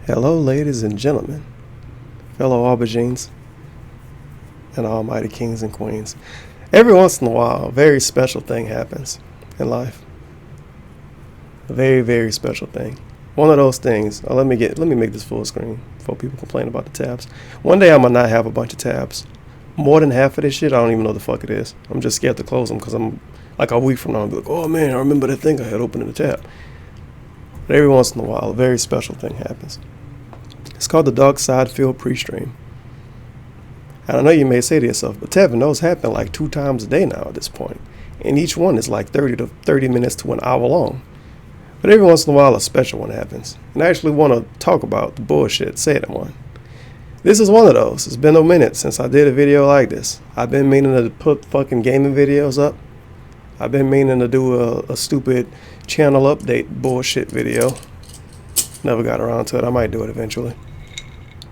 Hello, ladies and gentlemen, fellow aubergines, and almighty kings and queens. Every once in a while, a very special thing happens in life. A very, very special thing. One of those things. Let me make this full screen before people complain about the tabs. One day I'm gonna not have a bunch of tabs. More than half of this shit, I don't even know the fuck it is. I'm just scared to close them because I'm like a week from now, I'll be like, oh man, I remember that thing I had open in the tab. But every once in a while, a very special thing happens. It's called the DarkSydeDave pre-stream. And I know you may say to yourself, but Tevin, those happen like 2 times a day now at this point. And each one is like 30 minutes to an hour long. But every once in a while, a special one happens. And I actually want to talk about the bullshit said one. This is one of those. It's been a minute since I did a video like this. I've been meaning to put fucking gaming videos up. I've been meaning to do a stupid channel update bullshit video. Never got around to it. I might do it eventually.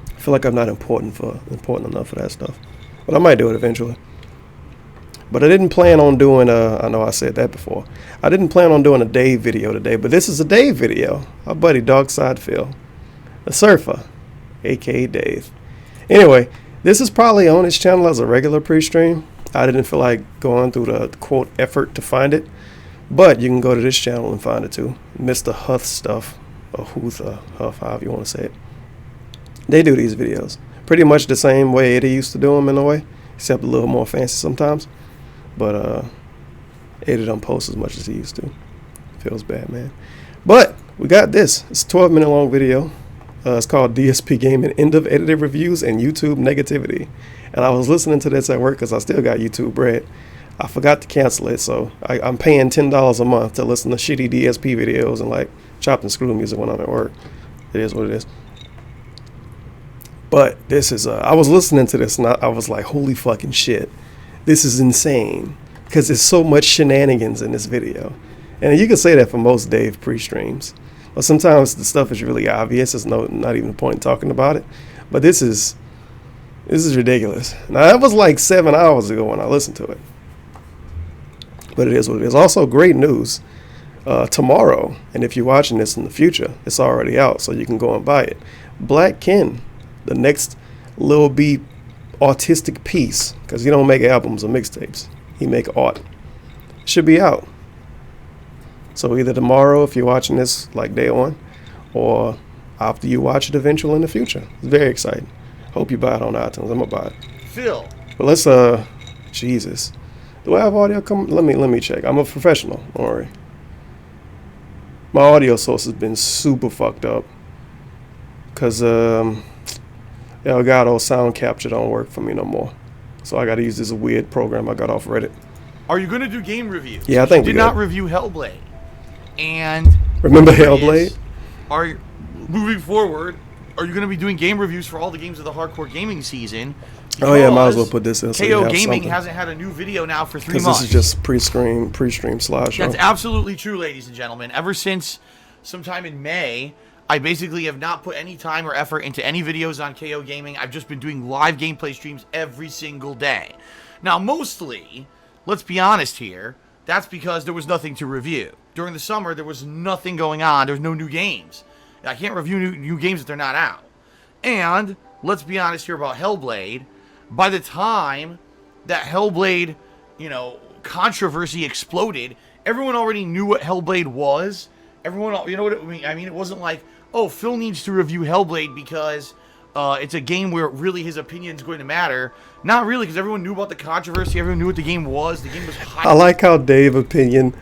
I feel like I'm not important enough for that stuff. But I might do it eventually. But I didn't plan on doing I know I said that before. I didn't plan on doing a Dave video today, but this is a Dave video. Our buddy DarkSydeDave, the surfer, aka Dave. Anyway, this is probably on his channel as a regular pre-stream. I didn't feel like going through the quote effort to find it. But you can go to this channel and find it too. Mr. Huth stuff. Or Hutha, Huff, however you want to say it. They do these videos pretty much the same way Eddie used to do them in a way, except a little more fancy sometimes. But Eddie don't post as much as he used to. Feels bad, man. But we got this. It's a 12-minute long video. It's called DSP Gaming End of Edited Reviews and YouTube Negativity. And I was listening to this at work because I still got YouTube bread. I forgot to cancel it, so I'm paying $10 a month to listen to shitty DSP videos and like chopped and screw music when I'm at work. It is what it is. But this is, I was listening to this and I was like, holy fucking shit. This is insane. Because there's so much shenanigans in this video. And you can say that for most Dave pre-streams. But sometimes the stuff is really obvious. There's not even a point in talking about it. But this is ridiculous. Now that was like 7 hours ago when I listened to it. But it is what it is. Also, great news. Tomorrow, and if you're watching this in the future, it's already out, so you can go and buy it. Black Ken, the next Lil B autistic piece, because he don't make albums or mixtapes. He make art. Should be out. So either tomorrow, if you're watching this like day one, or after you watch it eventually in the future. It's very exciting. Hope you buy it on iTunes. I'm gonna buy it. Phil. But let's Jesus. Do I have audio come? Let me check. I'm a professional. Don't worry. My audio source has been super fucked up. Cause Elgato sound capture don't work for me no more. So I gotta use this weird program I got off Reddit. Are you gonna do game reviews? Yeah, I think we did not review Hellblade. And remember Hellblade? Moving forward, are you gonna be doing game reviews for all the games of the hardcore gaming season? Oh yeah, might as well put this in. So KOGaming hasn't had a new video now for 3 months. Because this is just pre-stream slideshow. That's absolutely true, ladies and gentlemen. Ever since sometime in May, I basically have not put any time or effort into any videos on KOGaming. I've just been doing live gameplay streams every single day. Now, mostly, let's be honest here, that's because there was nothing to review. During the summer, there was nothing going on. There's no new games. I can't review new games if they're not out. And let's be honest here about Hellblade. By the time that Hellblade, controversy exploded, everyone already knew what Hellblade was. Everyone, you know what I mean? I mean, it wasn't like, oh, Phil needs to review Hellblade because it's a game where really his opinion is going to matter. Not really, because everyone knew about the controversy. Everyone knew what the game was. The game was high. I like how Dave's opinion,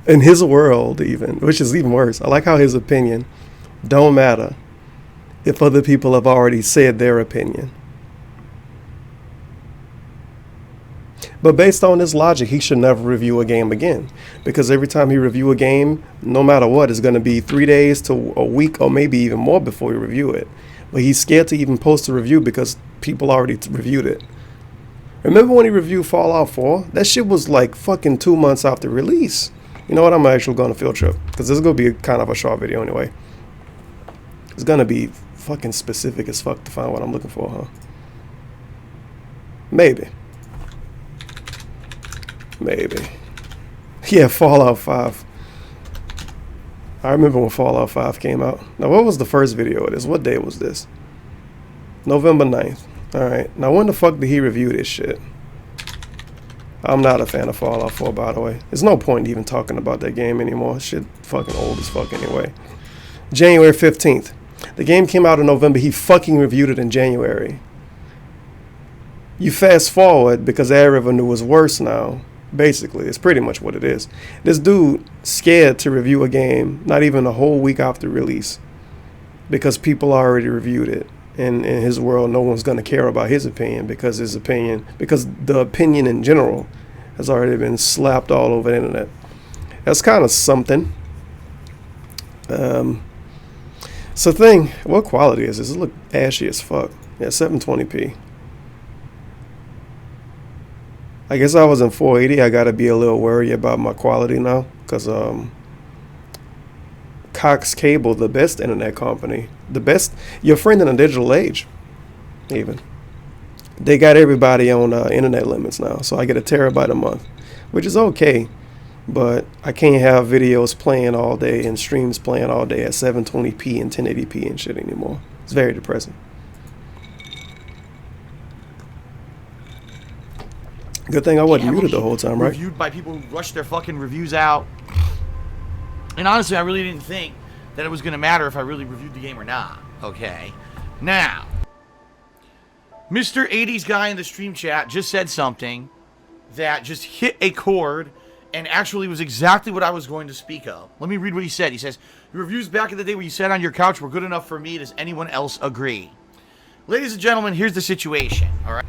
in his world even, which is even worse, I like how his opinion don't matter if other people have already said their opinion. But based on this logic, he should never review a game again. Because every time he review a game, no matter what, it's going to be 3 days to a week or maybe even more before you review it. But he's scared to even post a review because people already reviewed it. Remember when he reviewed Fallout 4? That shit was like fucking 2 months after release. You know what? I'm actually going to field trip. Because this is going to be kind of a short video anyway. It's going to be fucking specific as fuck to find what I'm looking for, huh? Maybe. Yeah, Fallout 5. I remember when Fallout 5 came out. Now, what was the first video of this? What day was this? November 9th. Alright. Now, when the fuck did he review this shit? I'm not a fan of Fallout 4, by the way. There's no point even talking about that game anymore. Shit fucking old as fuck anyway. January 15th. The game came out in November. He fucking reviewed it in January. You fast forward because ad revenue is worse now. Basically, it's pretty much what it is. This dude scared to review a game not even a whole week after release because people already reviewed it. And in his world, no one's going to care about his opinion because the opinion in general has already been slapped all over the internet. That's kind of something. So thing, what quality is this? It look ashy as fuck. Yeah, 720p. I guess I was in 480. I gotta be a little worried about my quality now, cause Cox Cable, the best internet company, the best, your friend in the digital age, even. They got everybody on internet limits now, so I get a terabyte a month, which is okay, but I can't have videos playing all day and streams playing all day at 720p and 1080p and shit anymore. It's very depressing. Good thing I wasn't muted the whole time, right? Reviewed by people who rushed their fucking reviews out. And honestly, I really didn't think that it was going to matter if I really reviewed the game or not. Okay. Now, Mr. 80s guy in the stream chat just said something that just hit a chord and actually was exactly what I was going to speak of. Let me read what he said. He says, "Your reviews back in the day where you sat on your couch were good enough for me. Does anyone else agree?" Ladies and gentlemen, here's the situation. All right.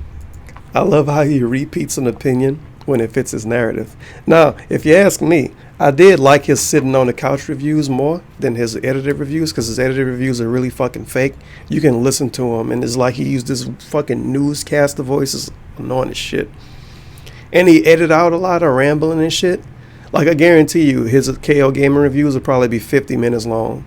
I love how he repeats an opinion when it fits his narrative. Now, if you ask me, I did like his sitting on the couch reviews more than his edited reviews, because his edited reviews are really fucking fake. You can listen to him, and it's like he used this fucking newscaster voice. It's annoying as shit. And he edited out a lot of rambling and shit. Like, I guarantee you, his KOGaming reviews would probably be 50 minutes long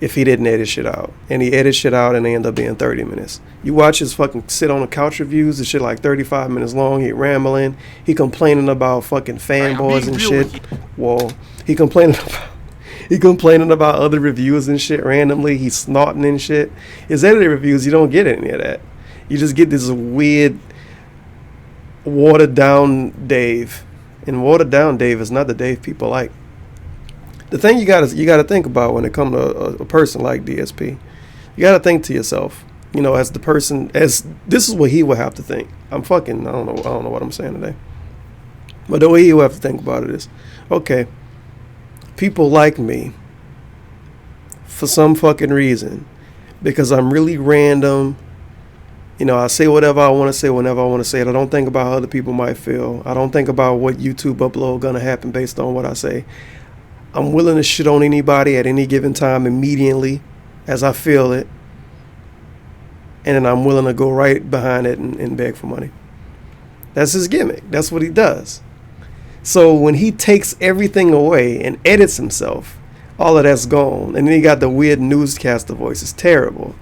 if he didn't edit shit out. And he edits shit out and they end up being 30 minutes. You watch his fucking sit on the couch reviews, the shit like 35 minutes long. He rambling. He complaining about fucking fanboys and shit. Whoa. He complaining about other reviewers and shit randomly. He's snorting and shit. His edited reviews, you don't get any of that. You just get this weird watered down Dave. And watered down Dave is not the Dave people like. The thing you gotta think about when it comes to a person like DSP, you gotta think to yourself, you know, as the person, as this is what he would have to think. I don't know what I'm saying today, but the way he would have to think about it is, okay, people like me for some fucking reason because I'm really random. You know, I say whatever I want to say whenever I want to say it. I don't think about how other people might feel. I don't think about what YouTube upload gonna happen based on what I say. I'm willing to shit on anybody at any given time immediately as I feel it. And then I'm willing to go right behind it and beg for money. That's his gimmick. That's what he does. So when he takes everything away and edits himself, all of that's gone. And then he got the weird newscaster voice. It's terrible.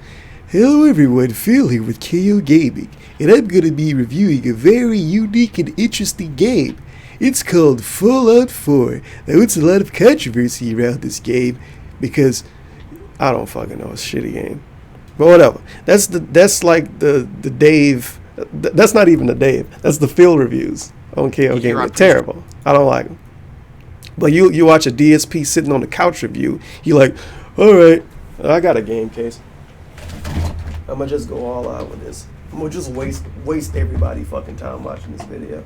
"Hello everyone, Phil here with KOGaming, and I'm going to be reviewing a very unique and interesting game. It's called Fallout 4. Now, it's a lot of controversy around this game because I don't fucking know. It's a shitty game. But whatever. That's like the Dave. That's not even the Dave. That's the Phil reviews on KOGaming. They're terrible. I don't like them. But you watch a DSP sitting on the couch review. You're like, all right, I got a game case. I'm going to just go all out with this. I'm going to just waste everybody fucking time watching this video.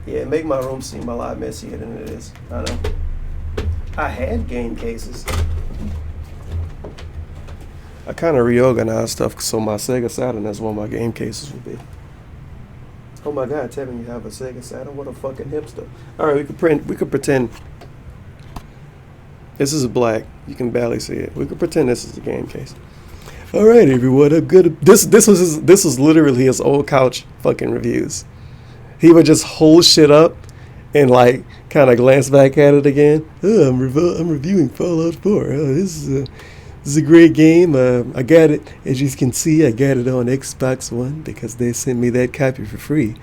Yeah, make my room seem a lot messier than it is. I know. I had game cases. I kind of reorganized stuff so my Sega Saturn is where my game cases would be. Oh my God, Tevin, you have a Sega Saturn? What a fucking hipster. All right, we could pretend. This is black. You can barely see it. We could pretend this is a game case. All right, everyone, I'm good. This was literally his old couch fucking reviews. He would just hold shit up and like kind of glance back at it again. Oh, I'm reviewing Fallout 4. Oh, this is a great game. I got it, as you can see, I got it on Xbox One because they sent me that copy for free.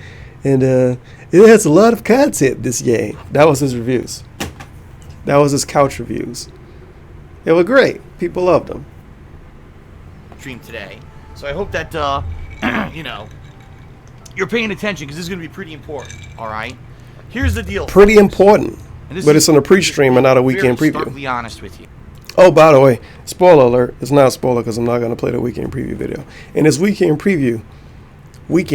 And it has a lot of content, this game. That was his reviews. That was his couch reviews. They were great. People loved them. Stream today. So I hope that, you know, you're paying attention because this is going to be pretty important, all right? Here's the deal. Pretty important. But it's on a pre-stream and not a weekend preview. To be honest with you. Oh, by the way, spoiler alert. It's not a spoiler because I'm not going to play the weekend preview video. In his weekend preview, but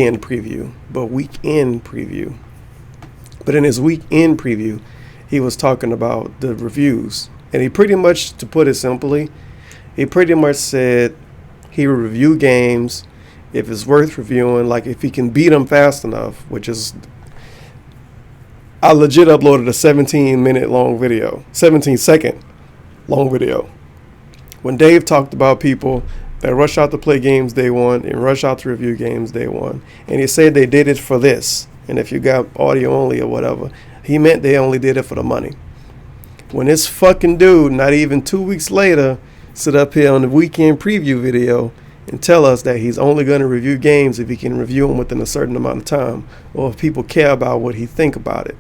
in his weekend preview, he was talking about the reviews. And he pretty much, to put it simply, he pretty much said he would review games if it's worth reviewing, like if he can beat them fast enough, which is... I legit uploaded a 17-minute long video, 17-second long video. When Dave talked about people that rush out to play games day one and rush out to review games day one, and he said they did it for this, and if you got audio only or whatever, he meant they only did it for the money. When this fucking dude, not even 2 weeks later, sit up here on the weekend preview video and tell us that he's only going to review games if he can review them within a certain amount of time, or if people care about what he think about it.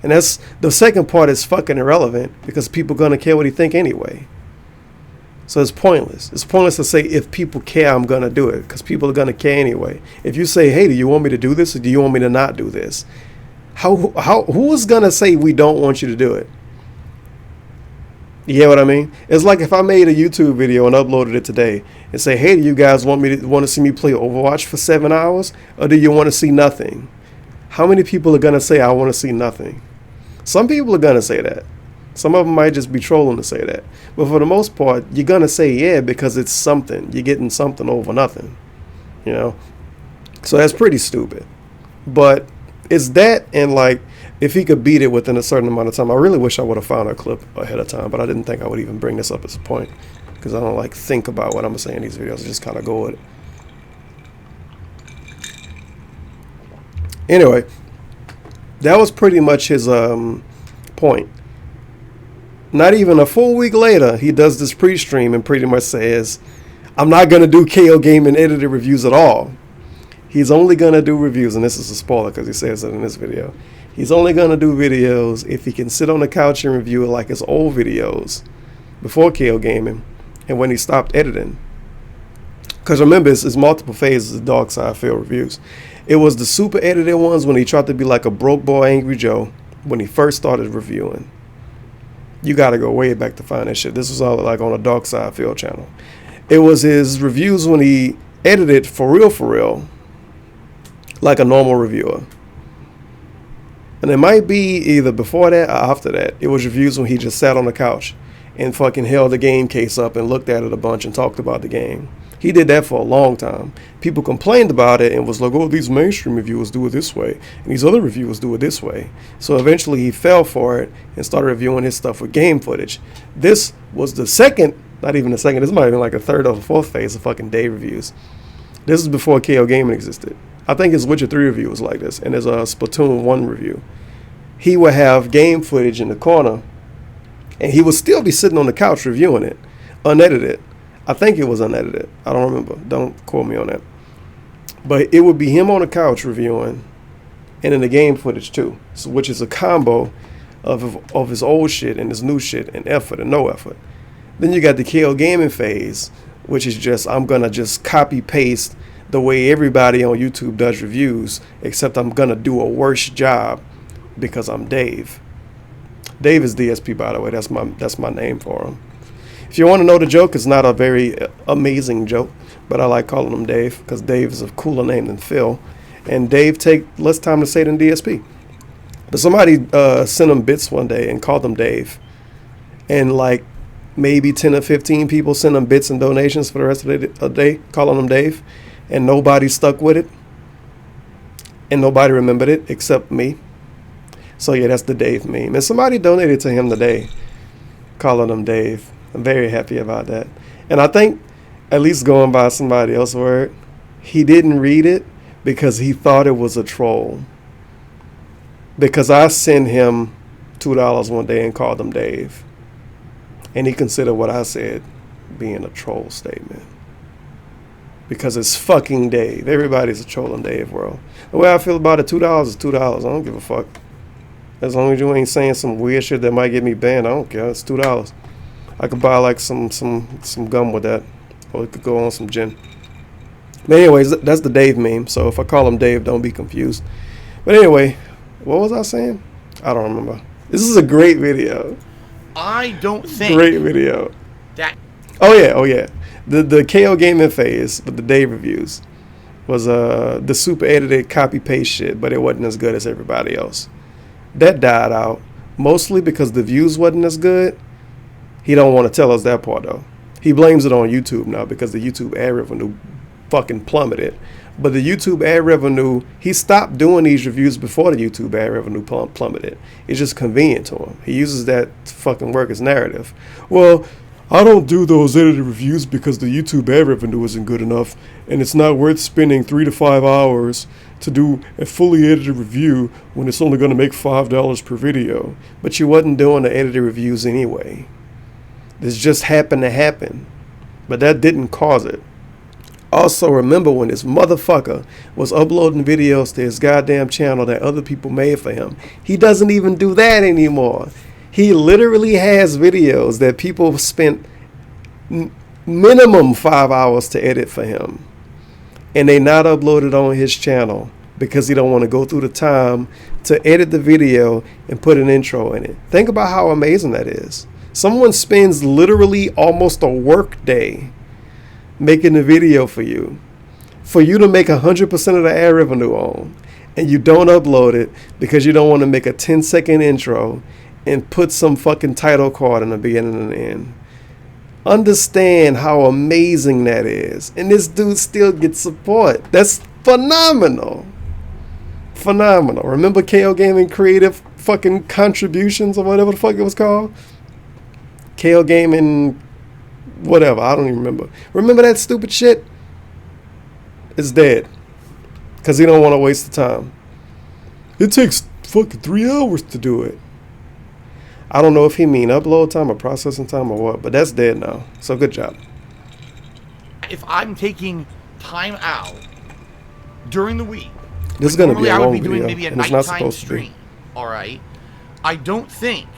And that's the second part is fucking irrelevant because people are going to care what he think anyway. So it's pointless. It's pointless to say if people care, I'm going to do it because people are going to care anyway. If you say, hey, do you want me to do this or do you want me to not do this? Who is going to say we don't want you to do it? You get what I mean? It's like if I made a YouTube video and uploaded it today and say, hey, do you guys want to see me play Overwatch for 7 hours or do you want to see nothing? How many people are going to say I want to see nothing? Some people are going to say that. Some of them might just be trolling to say that. But for the most part, you're going to say yeah because it's something. You're getting something over nothing. You know? So that's pretty stupid. But it's that and like if he could beat it within a certain amount of time. I really wish I would have found a clip ahead of time, but I didn't think I would even bring this up as a point because I don't like think about what I'm saying in these videos. I just kind of go with it. Anyway, that was pretty much his point. Not even a full week later, he does this pre-stream and pretty much says, I'm not going to do KO Gaming edited reviews at all. He's only going to do reviews, and this is a spoiler because he says it in this video. He's only going to do videos if he can sit on the couch and review it like his old videos before KO Gaming and when he stopped editing. Because remember, it's multiple phases of DarkSydeDave reviews. It was the super edited ones when he tried to be like a broke boy Angry Joe when he first started reviewing. You got to go way back to find that shit. This was all like on a DarkSydeDave channel. It was his reviews when he edited for real, like a normal reviewer. And it might be either before that or after that. It was reviews when he just sat on the couch and fucking held the game case up and looked at it a bunch and talked about the game. He did that for a long time. People complained about it and was like, oh, these mainstream reviewers do it this way, and these other reviewers do it this way. So eventually he fell for it and started reviewing his stuff with game footage. This was the second, not even the second, this might have been like a third or the fourth phase of fucking day reviews. This is before KO Gaming existed. I think his Witcher 3 review was like this, and his Splatoon 1 review. He would have game footage in the corner, and he would still be sitting on the couch reviewing it, unedited. I think it was unedited. I don't remember. Don't quote me on that. But it would be him on the couch reviewing, and in the game footage too, so, which is a combo of his old shit and his new shit and effort and no effort. Then you got the KO Gaming phase, which is just, I'm going to just copy paste the way everybody on YouTube does reviews, except I'm going to do a worse job because I'm Dave. Dave is DSP, by the way. That's my name for him. If you want to know the joke, it's not a very amazing joke, but I like calling him Dave because Dave is a cooler name than Phil. And Dave take less time to say than DSP. But somebody sent him bits one day and called him Dave. And like maybe 10 or 15 people sent him bits and donations for the rest of the day calling him Dave. And nobody stuck with it. And nobody remembered it except me. So yeah, that's the Dave meme. And somebody donated to him today calling him Dave. I'm very happy about that. And I think, at least going by somebody else's word, he didn't read it because he thought it was a troll. Because I sent him $2 one day and called him Dave. And he considered what I said being a troll statement. Because it's fucking Dave. Everybody's a troll in Dave world. The way I feel about it, $2 is $2. I don't give a fuck. As long as you ain't saying some weird shit that might get me banned, I don't care. It's $2. I could buy like some gum with that, or it could go on some gin. But anyways, that's the Dave meme. So if I call him Dave, don't be confused. But anyway, what was I saying? I don't remember. This is a great video. I don't think Great video. that. Oh yeah. The KO gaming phase with the Dave reviews was the super edited copy paste shit, but it wasn't as good as everybody else. That died out mostly because the views wasn't as good. He don't want to tell us that part though. He blames it on YouTube now because the YouTube ad revenue fucking plummeted. But the YouTube ad revenue, he stopped doing these reviews before the YouTube ad revenue plummeted. It's just convenient to him. He uses that to fucking work as narrative. Well, I don't do those edited reviews because the YouTube ad revenue isn't good enough, and it's not worth spending 3 to 5 hours to do a fully edited review when it's only going to make $5 per video. But you wasn't doing the edited reviews anyway. This just happened to happen. But that didn't cause it. Also, remember when this motherfucker was uploading videos to his goddamn channel that other people made for him. He doesn't even do that anymore. He literally has videos that people spent minimum 5 hours to edit for him. And they not uploaded on his channel because he don't want to go through the time to edit the video and put an intro in it. Think about how amazing that is. Someone spends literally almost a work day making a video for you to make 100% of the ad revenue on, and you don't upload it because you don't want to make a 10-second intro and put some fucking title card in the beginning and the end. Understand how amazing that is. And this dude still gets support. That's phenomenal. Phenomenal. Remember KO Gaming Creative fucking Contributions or whatever the fuck it was called? KO Gaming whatever. I don't even remember. Remember that stupid shit? It's dead. Because he don't want to waste the time. It takes fucking 3 hours to do it. I don't know if he mean upload time or processing time or what, but that's dead now. So good job. If I'm taking time out during the week, this is going to be normally a I would long be doing video, maybe a and it's not nighttime supposed to be. stream. All right. I don't think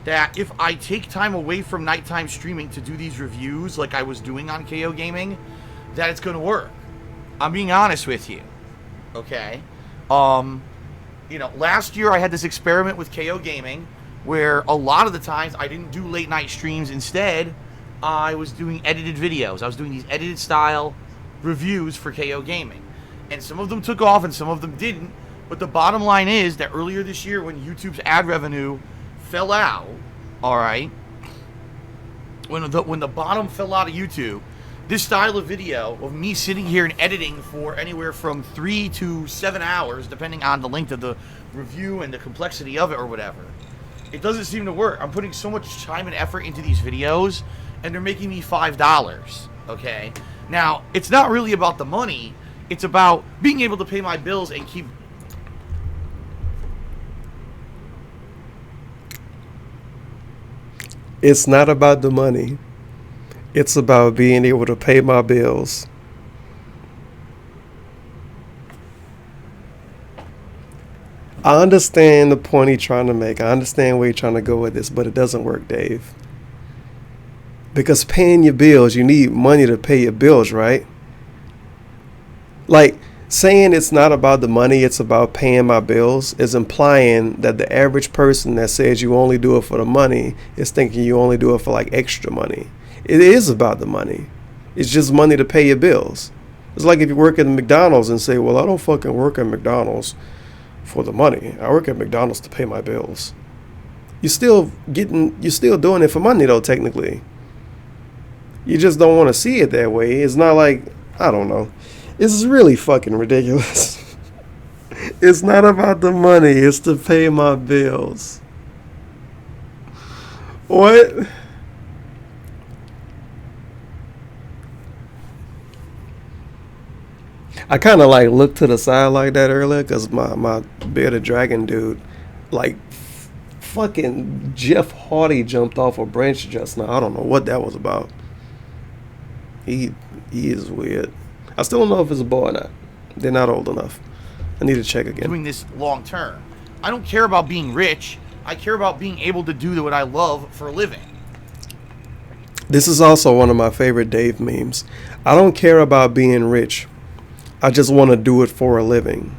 that if I take time away from nighttime streaming to do these reviews like I was doing on KO Gaming, that it's going to work. I'm being honest with you. Okay. You know, last year I had this experiment with KO Gaming where a lot of the times I didn't do late night streams. Instead, I was doing edited videos. I was doing these edited style reviews for KO Gaming. And some of them took off and some of them didn't. But the bottom line is that earlier this year when YouTube's ad revenue fell out, all right, when the bottom fell out of YouTube, this style of video of me sitting here and editing for anywhere from 3 to 7 hours, depending on the length of the review and the complexity of it or whatever, it doesn't seem to work. I'm putting so much time and effort into these videos, and they're making me $5, okay? Now, it's not really about the money. It's about being able to pay my bills and keep... It's not about the money. It's about being able to pay my bills. I understand the point he's trying to make. I understand where he's trying to go with this, but it doesn't work, Dave. Because paying your bills, you need money to pay your bills, right? Like, saying it's not about the money, it's about paying my bills is implying that the average person that says you only do it for the money is thinking you only do it for like extra money. It is about the money. It's just money to pay your bills. It's like if you work at McDonald's and say, well, I don't fucking work at McDonald's for the money. I work at McDonald's to pay my bills. You're still doing it for money though, technically. You just don't want to see it that way. It's not like, I don't know. It's really fucking ridiculous. It's not about the money. It's to pay my bills. What? I kind of like looked to the side like that earlier because my bearded dragon dude, like fucking Jeff Hardy jumped off a branch just now. I don't know what that was about. He is weird. I still don't know if it's a boy or not. They're not old enough. I need to check again. Doing this long term. I don't care about being rich. I care about being able to do what I love for a living. This is also one of my favorite Dave memes. I don't care about being rich. I just want to do it for a living.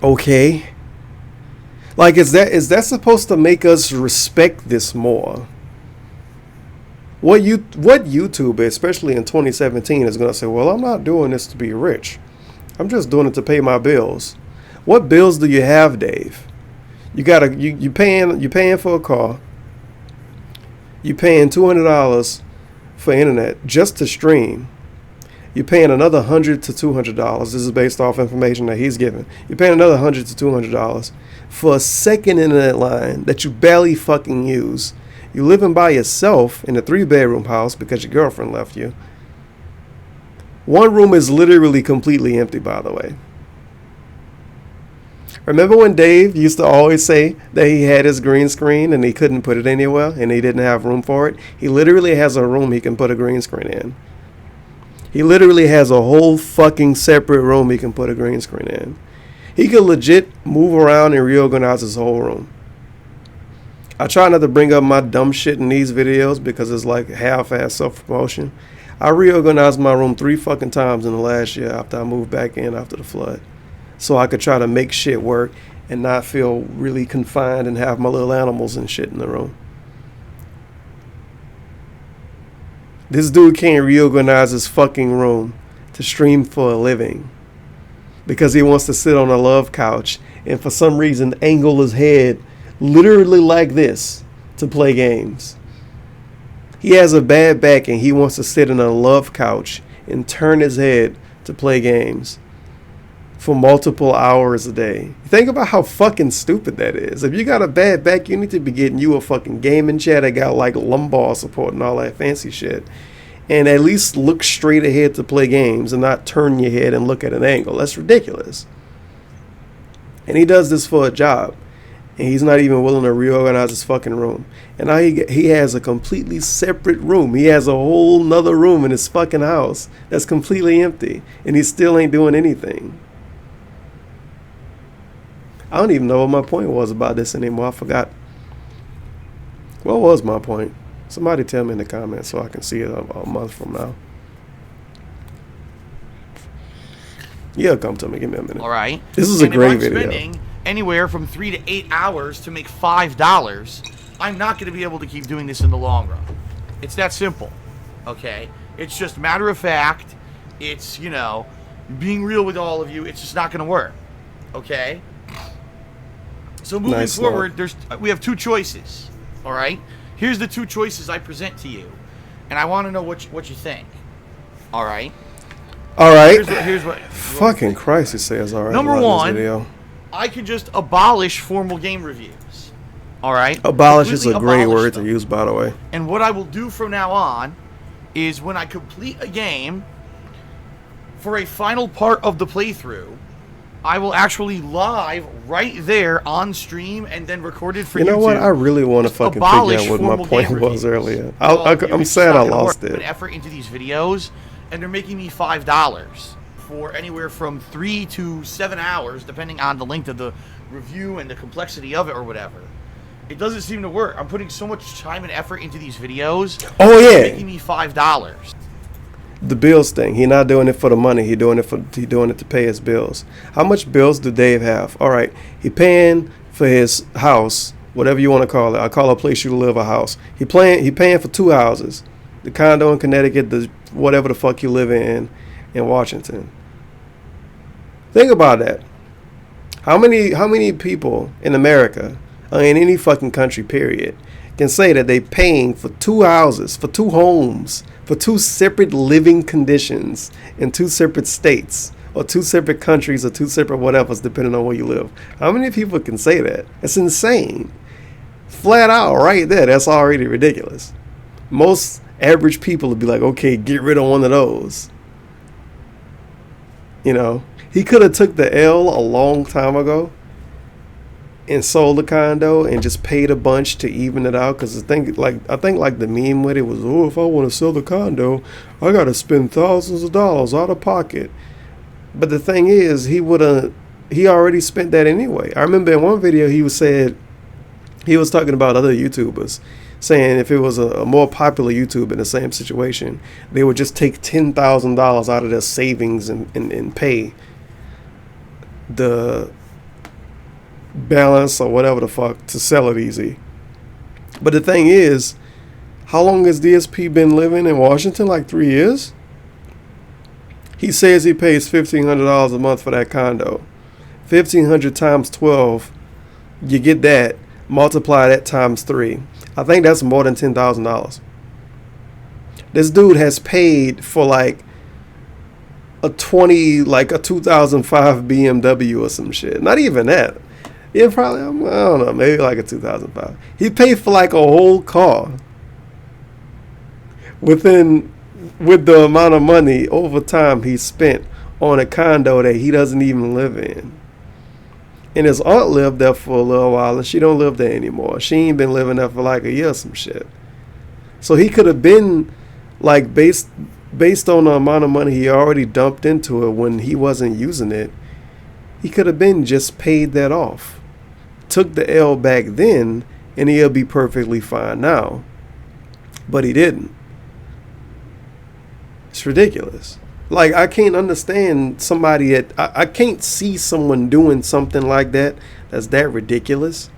Okay. Like, is that supposed to make us respect this more? What YouTube, especially in 2017, is going to say, well, I'm not doing this to be rich. I'm just doing it to pay my bills. What bills do you have, Dave? You paying for a car. You paying $200 for internet just to stream. You're paying another $100 to $200. This is based off information that he's given. You're paying another $100 to $200 for a second internet line that you barely fucking use. You're living by yourself in a 3-bedroom house because your girlfriend left you. One room is literally completely empty, by the way. Remember when Dave used to always say that he had his green screen and he couldn't put it anywhere and he didn't have room for it? He literally has a room he can put a green screen in. He literally has a whole fucking separate room he can put a green screen in. He could legit move around and reorganize his whole room. I try not to bring up my dumb shit in these videos because it's like half-ass self-promotion. I reorganized my room 3 fucking times in the last year after I moved back in after the flood. So I could try to make shit work and not feel really confined and have my little animals and shit in the room. This dude can't reorganize his fucking room to stream for a living because he wants to sit on a love couch and for some reason angle his head literally like this to play games. He has a bad back and he wants to sit in a love couch and turn his head to play games for multiple hours a day. Think about how fucking stupid that is. If you got a bad back, you need to be getting you a fucking gaming chair that got like lumbar support and all that fancy shit. And at least look straight ahead to play games and not turn your head and look at an angle. That's ridiculous. And he does this for a job. And he's not even willing to reorganize his fucking room. And now he has a completely separate room. He has a whole nother room in his fucking house that's completely empty. And he still ain't doing anything. I don't even know what my point was about this anymore. I forgot. What was my point? Somebody tell me in the comments so I can see it a month from now. Yeah, come to me. Give me a minute. All right. This is a great video. Spending anywhere from 3 to 8 hours to make $5, I'm not going to be able to keep doing this in the long run. It's that simple. Okay? It's just matter of fact. It's, you know, being real with all of you. It's just not going to work. Okay? So moving forward, we have 2 choices. All right? Here's the 2 choices I present to you. And I want to know what you think. All right? All right. Here's what fucking Christ, it says all right. Number 1, I could just abolish formal game reviews. All right? Abolish is a great word to use, by the way. And what I will do from now on is when I complete a game for a final part of the playthrough, I will actually live right there on stream and then record it for YouTube. You know what? I really want to fucking figure out what my point was earlier. I'm sad I lost it. Effort into these videos, and they're making me $5 for anywhere from 3 to 7 hours, depending on the length of the review and the complexity of it or whatever. It doesn't seem to work. I'm putting so much time and effort into these videos. Oh yeah, making me $5. The bills thing. He not doing it for the money. He doing it to pay his bills. How much bills do Dave have? All right, he paying for his house, whatever you want to call it. I call a place you live a house. He paying for 2 houses, the condo in Connecticut, the whatever the fuck you live in Washington. Think about that. How many people in America, or in any fucking country, period, can say that they paying for 2 houses, for 2 homes, for 2 separate living conditions in 2 separate states, or 2 separate countries, or 2 separate whatevers, depending on where you live? How many people can say that? It's insane. Flat out, right there. That's already ridiculous. Most average people would be like, okay, get rid of one of those. You know, he could have took the L a long time ago and sold the condo and just paid a bunch to even it out. Because I think like the meme with it was, oh, if I want to sell the condo, I got to spend thousands of dollars out of pocket. But the thing is, he already spent that anyway. I remember in one video he was talking about other YouTubers, saying if it was a more popular YouTuber in the same situation, they would just take $10,000 out of their savings and pay the balance or whatever the fuck to sell it easy. But the thing is, how long has DSP been living in Washington? Like 3 years? He says he pays $1,500 a month for that condo. 1,500 times 12, you get that. Multiply that times 3. I think that's more than $10,000. This dude has paid for like a 2005 BMW or some shit. Not even that. Yeah, probably, I don't know, maybe like a 2005. He paid for like a whole car. With the amount of money over time he spent on a condo that he doesn't even live in. And his aunt lived there for a little while, and she don't live there anymore. She ain't been living there for like a year or some shit. So he could have been like based on the amount of money he already dumped into it when he wasn't using it, he could have been just paid that off. Took the L back then, and he'll be perfectly fine now. But he didn't. It's ridiculous. Like, I can't understand somebody that I can't see someone doing something like that's that ridiculous,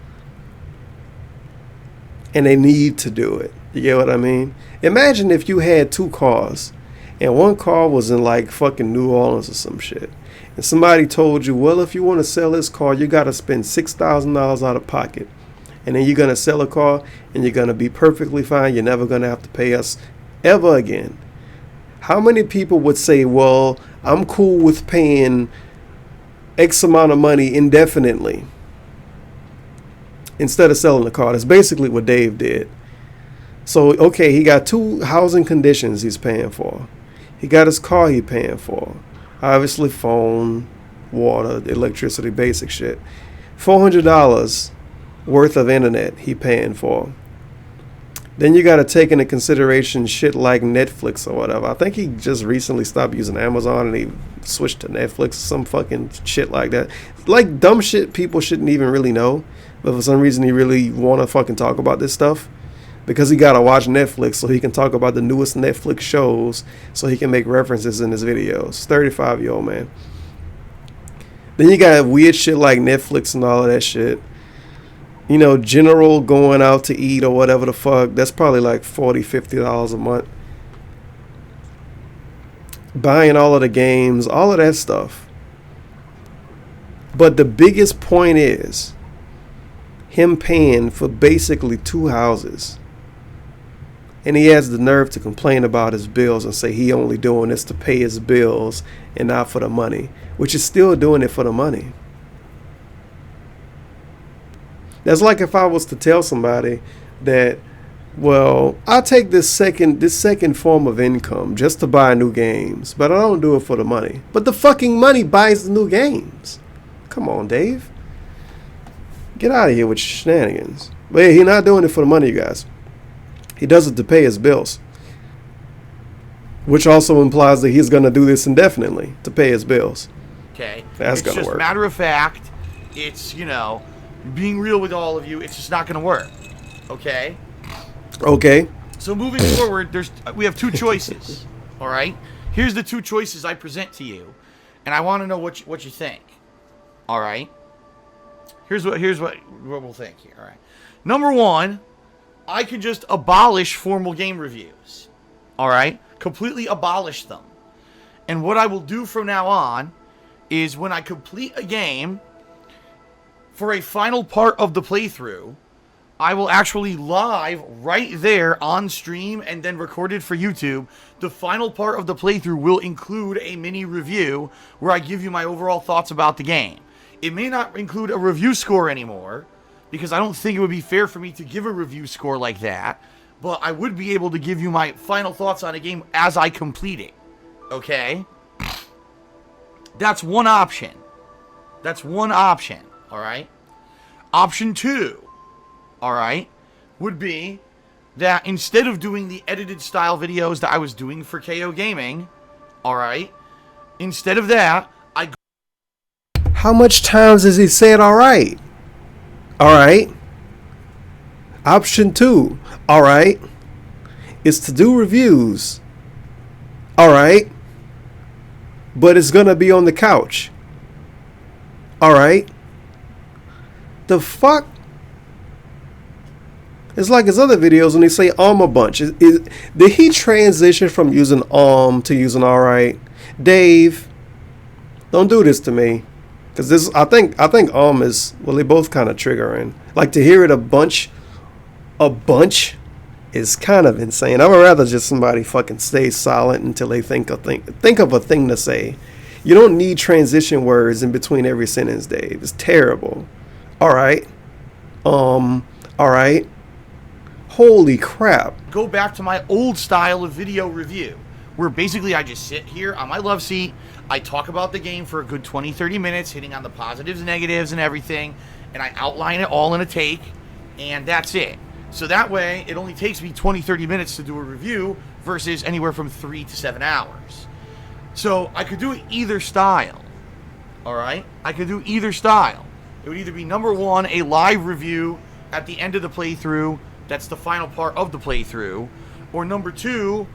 and they need to do it. You get what I mean? Imagine if you had 2 cars and one car was in like fucking New Orleans or some shit, and somebody told you, well, if you want to sell this car, you got to spend $6,000 out of pocket, and then you're going to sell a car and you're going to be perfectly fine. You're never going to have to pay us ever again. How many people would say, well, I'm cool with paying X amount of money indefinitely instead of selling the car? That's basically what Dave did. So, okay, he got 2 housing conditions he's paying for. He got his car he paying for. Obviously, phone, water, electricity, basic shit. $400 worth of internet he paying for. Then you got to take into consideration shit like Netflix or whatever. I think he just recently stopped using Amazon and he switched to Netflix or some fucking shit like that. Like dumb shit people shouldn't even really know. But for some reason he really want to fucking talk about this stuff. Because he got to watch Netflix so he can talk about the newest Netflix shows so he can make references in his videos. 35-year-old man. Then you got weird shit like Netflix and all of that shit. You know, general going out to eat or whatever the fuck, that's probably like $40, $50 a month. Buying all of the games, all of that stuff. But the biggest point is him paying for basically 2 houses. And he has the nerve to complain about his bills and say he only doing this to pay his bills and not for the money, which is still doing it for the money. That's like if I was to tell somebody that, well, I'll take this second form of income just to buy new games, but I don't do it for the money. But the fucking money buys the new games. Come on, Dave. Get out of here with your shenanigans. But yeah, he's not doing it for the money, you guys. He does it to pay his bills. Which also implies that he's going to do this indefinitely to pay his bills. Okay. That's going to work. It's just matter of fact, it's, being real with all of you, it's just not going to work. Okay? Okay. So moving forward, we have 2 choices. All right? Here's the 2 choices I present to you, and I want to know what you think. All right? Here's what we'll think here. All right. Number 1, I could just abolish formal game reviews. All right? Completely abolish them. And what I will do from now on is when I complete a game, for a final part of the playthrough, I will actually live right there on stream and then record it for YouTube. The final part of the playthrough will include a mini review where I give you my overall thoughts about the game. It may not include a review score anymore, because I don't think it would be fair for me to give a review score like that, but I would be able to give you my final thoughts on a game as I complete it. Okay? That's one option. Alright? Option 2, alright, would be that instead of doing the edited style videos that I was doing for KO Gaming, alright, instead of that, How much times has he said all right? All right. Option 2, all right, is to do reviews. All right. But it's going to be on the couch. All right. The fuck? It's like his other videos when they say a bunch. Did he transition from using to using all right? Dave, don't do this to me. Because this, I think is, well, they both kind of triggering. Like, to hear it a bunch is kind of insane. I would rather just somebody fucking stay silent until they think of a thing to say. You don't need transition words in between every sentence, Dave. It's terrible. All right. All right. Holy crap. Go back to my old style of video review, where basically I just sit here on my love seat, I talk about the game for a good 20-30 minutes, hitting on the positives, negatives, and everything, and I outline it all in a take, and that's it. So that way, it only takes me 20-30 minutes to do a review versus anywhere from 3 to 7 hours. So I could do either style, all right? I could do either style. It would either be, number one, a live review at the end of the playthrough, that's the final part of the playthrough, or number two,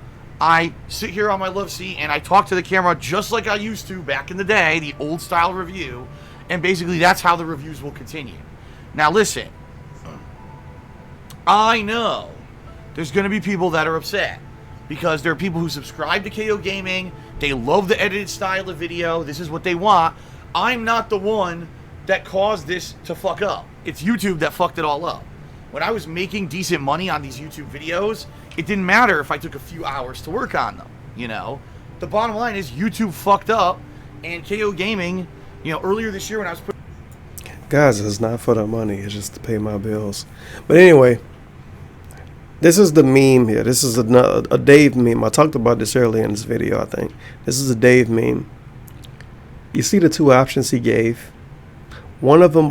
I sit here on my love seat and I talk to the camera just like I used to back in the day, the old style review, and basically that's how the reviews will continue. Now listen, I know there's going to be people that are upset because there are people who subscribe to KO Gaming, they love the edited style of video, this is what they want. I'm not the one that caused this to fuck up. It's YouTube that fucked it all up. When I was making decent money on these YouTube videos, it didn't matter if I took a few hours to work on them, you know? The bottom line is YouTube fucked up, and KO Gaming, you know, earlier this year when I was putting... Guys, it's not for the money, it's just to pay my bills. But anyway, this is the meme here. This is a Dave meme. I talked about this earlier in this video, I think. This is a Dave meme. You see the two options he gave? One of them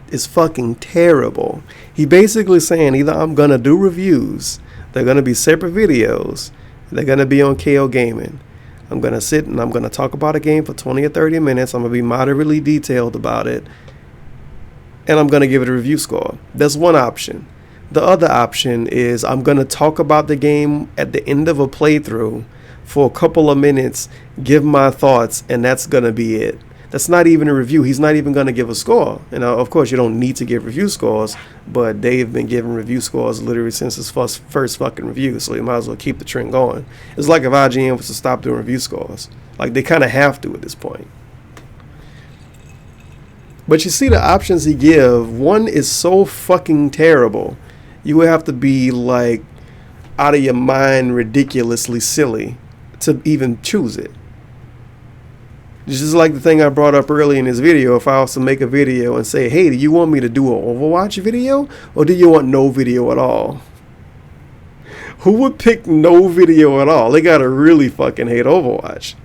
is fucking terrible. He basically saying either I'm gonna do reviews, they're gonna be separate videos, they're gonna be on KO Gaming. I'm gonna sit and I'm gonna talk about a game for 20 or 30 minutes. I'm gonna be moderately detailed about it, and I'm gonna give it a review score. That's one option. The other option is I'm gonna talk about the game at the end of a playthrough for a couple of minutes, give my thoughts, and that's gonna be it. That's not even a review. He's not even going to give a score. You know, of course, you don't need to give review scores, but Dave been giving review scores literally since his first fucking review, so you might as well keep the trend going. It's like if IGN was to stop doing review scores. Like, they kind of have to at this point. But you see the options he give, one is so fucking terrible. You would have to be, like, out of your mind ridiculously silly to even choose it. Just like the thing I brought up early in this video, if I was to make a video and say, hey, do you want me to do an Overwatch video or do you want no video at all? Who would pick no video at all? They gotta really fucking hate Overwatch.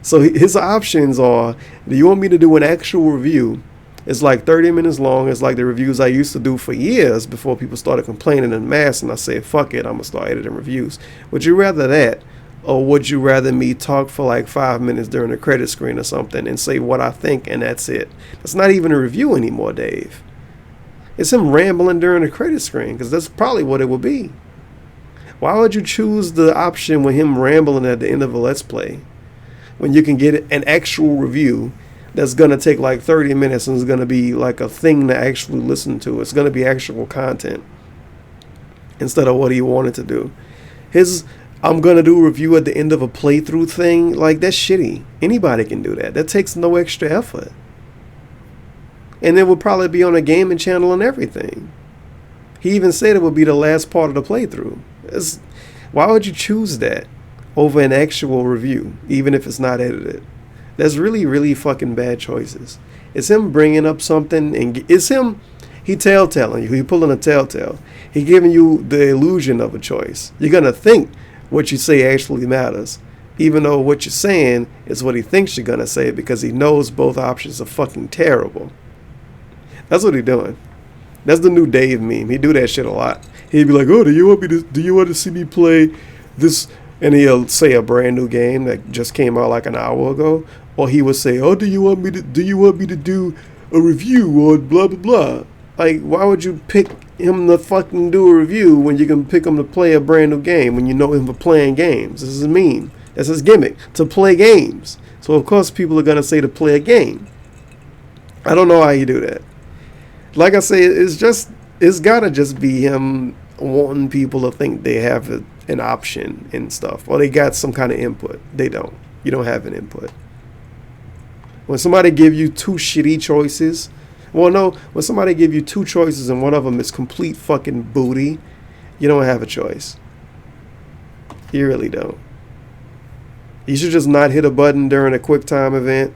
So his options are, do you want me to do an actual review? It's like 30 minutes long. It's like the reviews I used to do for years before people started complaining en masse, and I said, fuck it, I'm gonna start editing reviews. Would you rather that? Or would you rather me talk for like 5 minutes during the credit screen or something and say what I think and that's it? That's not even a review anymore, Dave. It's him rambling during the credit screen, because that's probably what it would be. Why would you choose the option with him rambling at the end of a Let's Play when you can get an actual review that's going to take like 30 minutes and is going to be like a thing to actually listen to? It's going to be actual content instead of what he wanted to do. I'm going to do a review at the end of a playthrough thing, like, that's shitty. Anybody can do that. That takes no extra effort. And it would probably be on a gaming channel and everything. He even said it would be the last part of the playthrough. Why would you choose that over an actual review, even if it's not edited? That's really, really fucking bad choices. It's him bringing up something, and it's him, he telltelling you. He pulling a telltale. He giving you the illusion of a choice. You're going to think what you say actually matters, even though what you're saying is what he thinks you're gonna say, because he knows both options are fucking terrible. That's what he's doing. That's the new Dave meme. He do that shit a lot. He'd be like, oh, do you want to see me play this and he'll say a brand new game that just came out like an hour ago, or he would say, "Oh, do you want me to do a review on blah blah blah?" Like, why would you pick him to fucking do a review when you can pick him to play a brand new game when you know him for playing games? This is mean. That's his gimmick, to play games. So of course people are gonna say to play a game. I don't know how you do that. Like I say, it's gotta just be him wanting people to think they have an option and stuff, or they got some kind of input. They don't. You don't have an input. When somebody give you two shitty choices, when somebody give you two choices and one of them is complete fucking booty, you don't have a choice. You really don't. You should just not hit a button during a QuickTime event,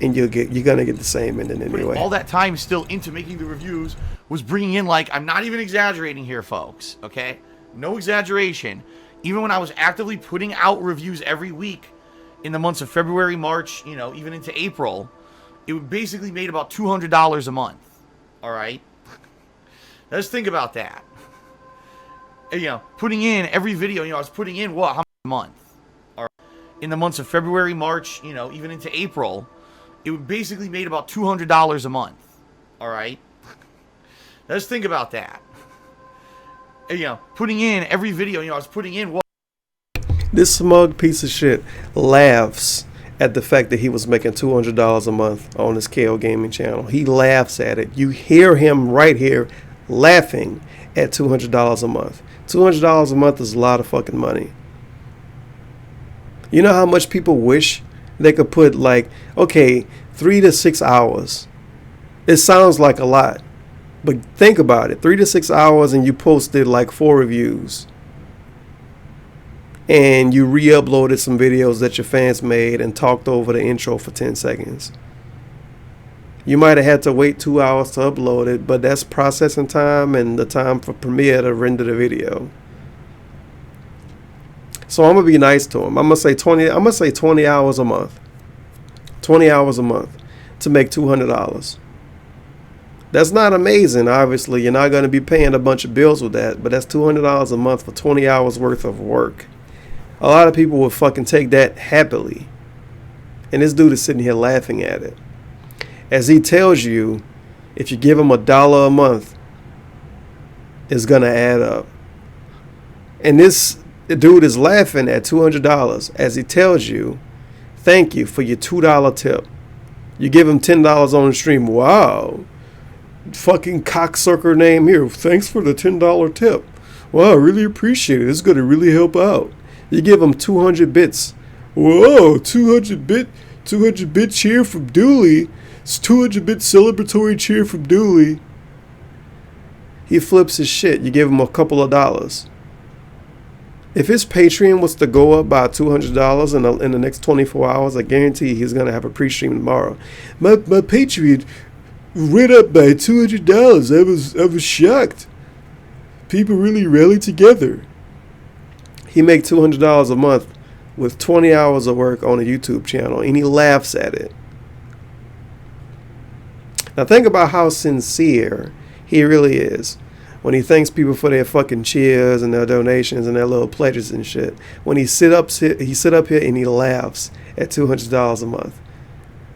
and you're gonna get the same ending anyway. All that time still into making the reviews was bringing in, like, I'm not even exaggerating here, folks, okay? No exaggeration. Even when I was actively putting out reviews every week in the months of February, March, even into April, it basically made about $200 a month, all right? Let's think about that. Putting in every video, I was putting in, how much a month? All right? In the months of February, March, even into April, it basically made about $200 a month, all right? Let's think about that. Putting in every video, I was putting in, This smug piece of shit laughs at the fact that he was making $200 a month on his KO Gaming channel. He laughs at it. You hear him right here laughing at $200 a month. $200 a month is a lot of fucking money. You know how much people wish they could put, like, okay, 3 to 6 hours. It sounds like a lot, but think about it. 3 to 6 hours and you posted like 4 reviews. And you re-uploaded some videos that your fans made and talked over the intro for 10 seconds. You might have had to wait 2 hours to upload it, but that's processing time and the time for Premiere to render the video. So I'm gonna be nice to him. I'm gonna say 20 hours a month. 20 hours a month to make $200. That's not amazing, obviously. You're not gonna be paying a bunch of bills with that, but that's $200 a month for 20 hours worth of work. A lot of people would fucking take that happily. And this dude is sitting here laughing at it. As he tells you, if you give him $1 a month, it's going to add up. And this dude is laughing at $200 as he tells you, thank you for your $2 tip. You give him $10 on the stream. Wow. Fucking cocksucker name here. Thanks for the $10 tip. Wow, I really appreciate it. It's going to really help out. You give him 200 bits. Whoa, 200 bit cheer from DOOLEY. It's 200 bit celebratory cheer from DOOLEY. He flips his shit. You give him a couple of dollars. If his Patreon was to go up by $200 in the next 24 hours, I guarantee he's going to have a pre-stream tomorrow. My Patreon went up by $200. I was shocked. People really rallied together. He makes $200 a month with 20 hours of work on a YouTube channel, and he laughs at it. Now think about how sincere he really is when he thanks people for their fucking cheers and their donations and their little pledges and shit. When he sit up here and he laughs at $200 a month.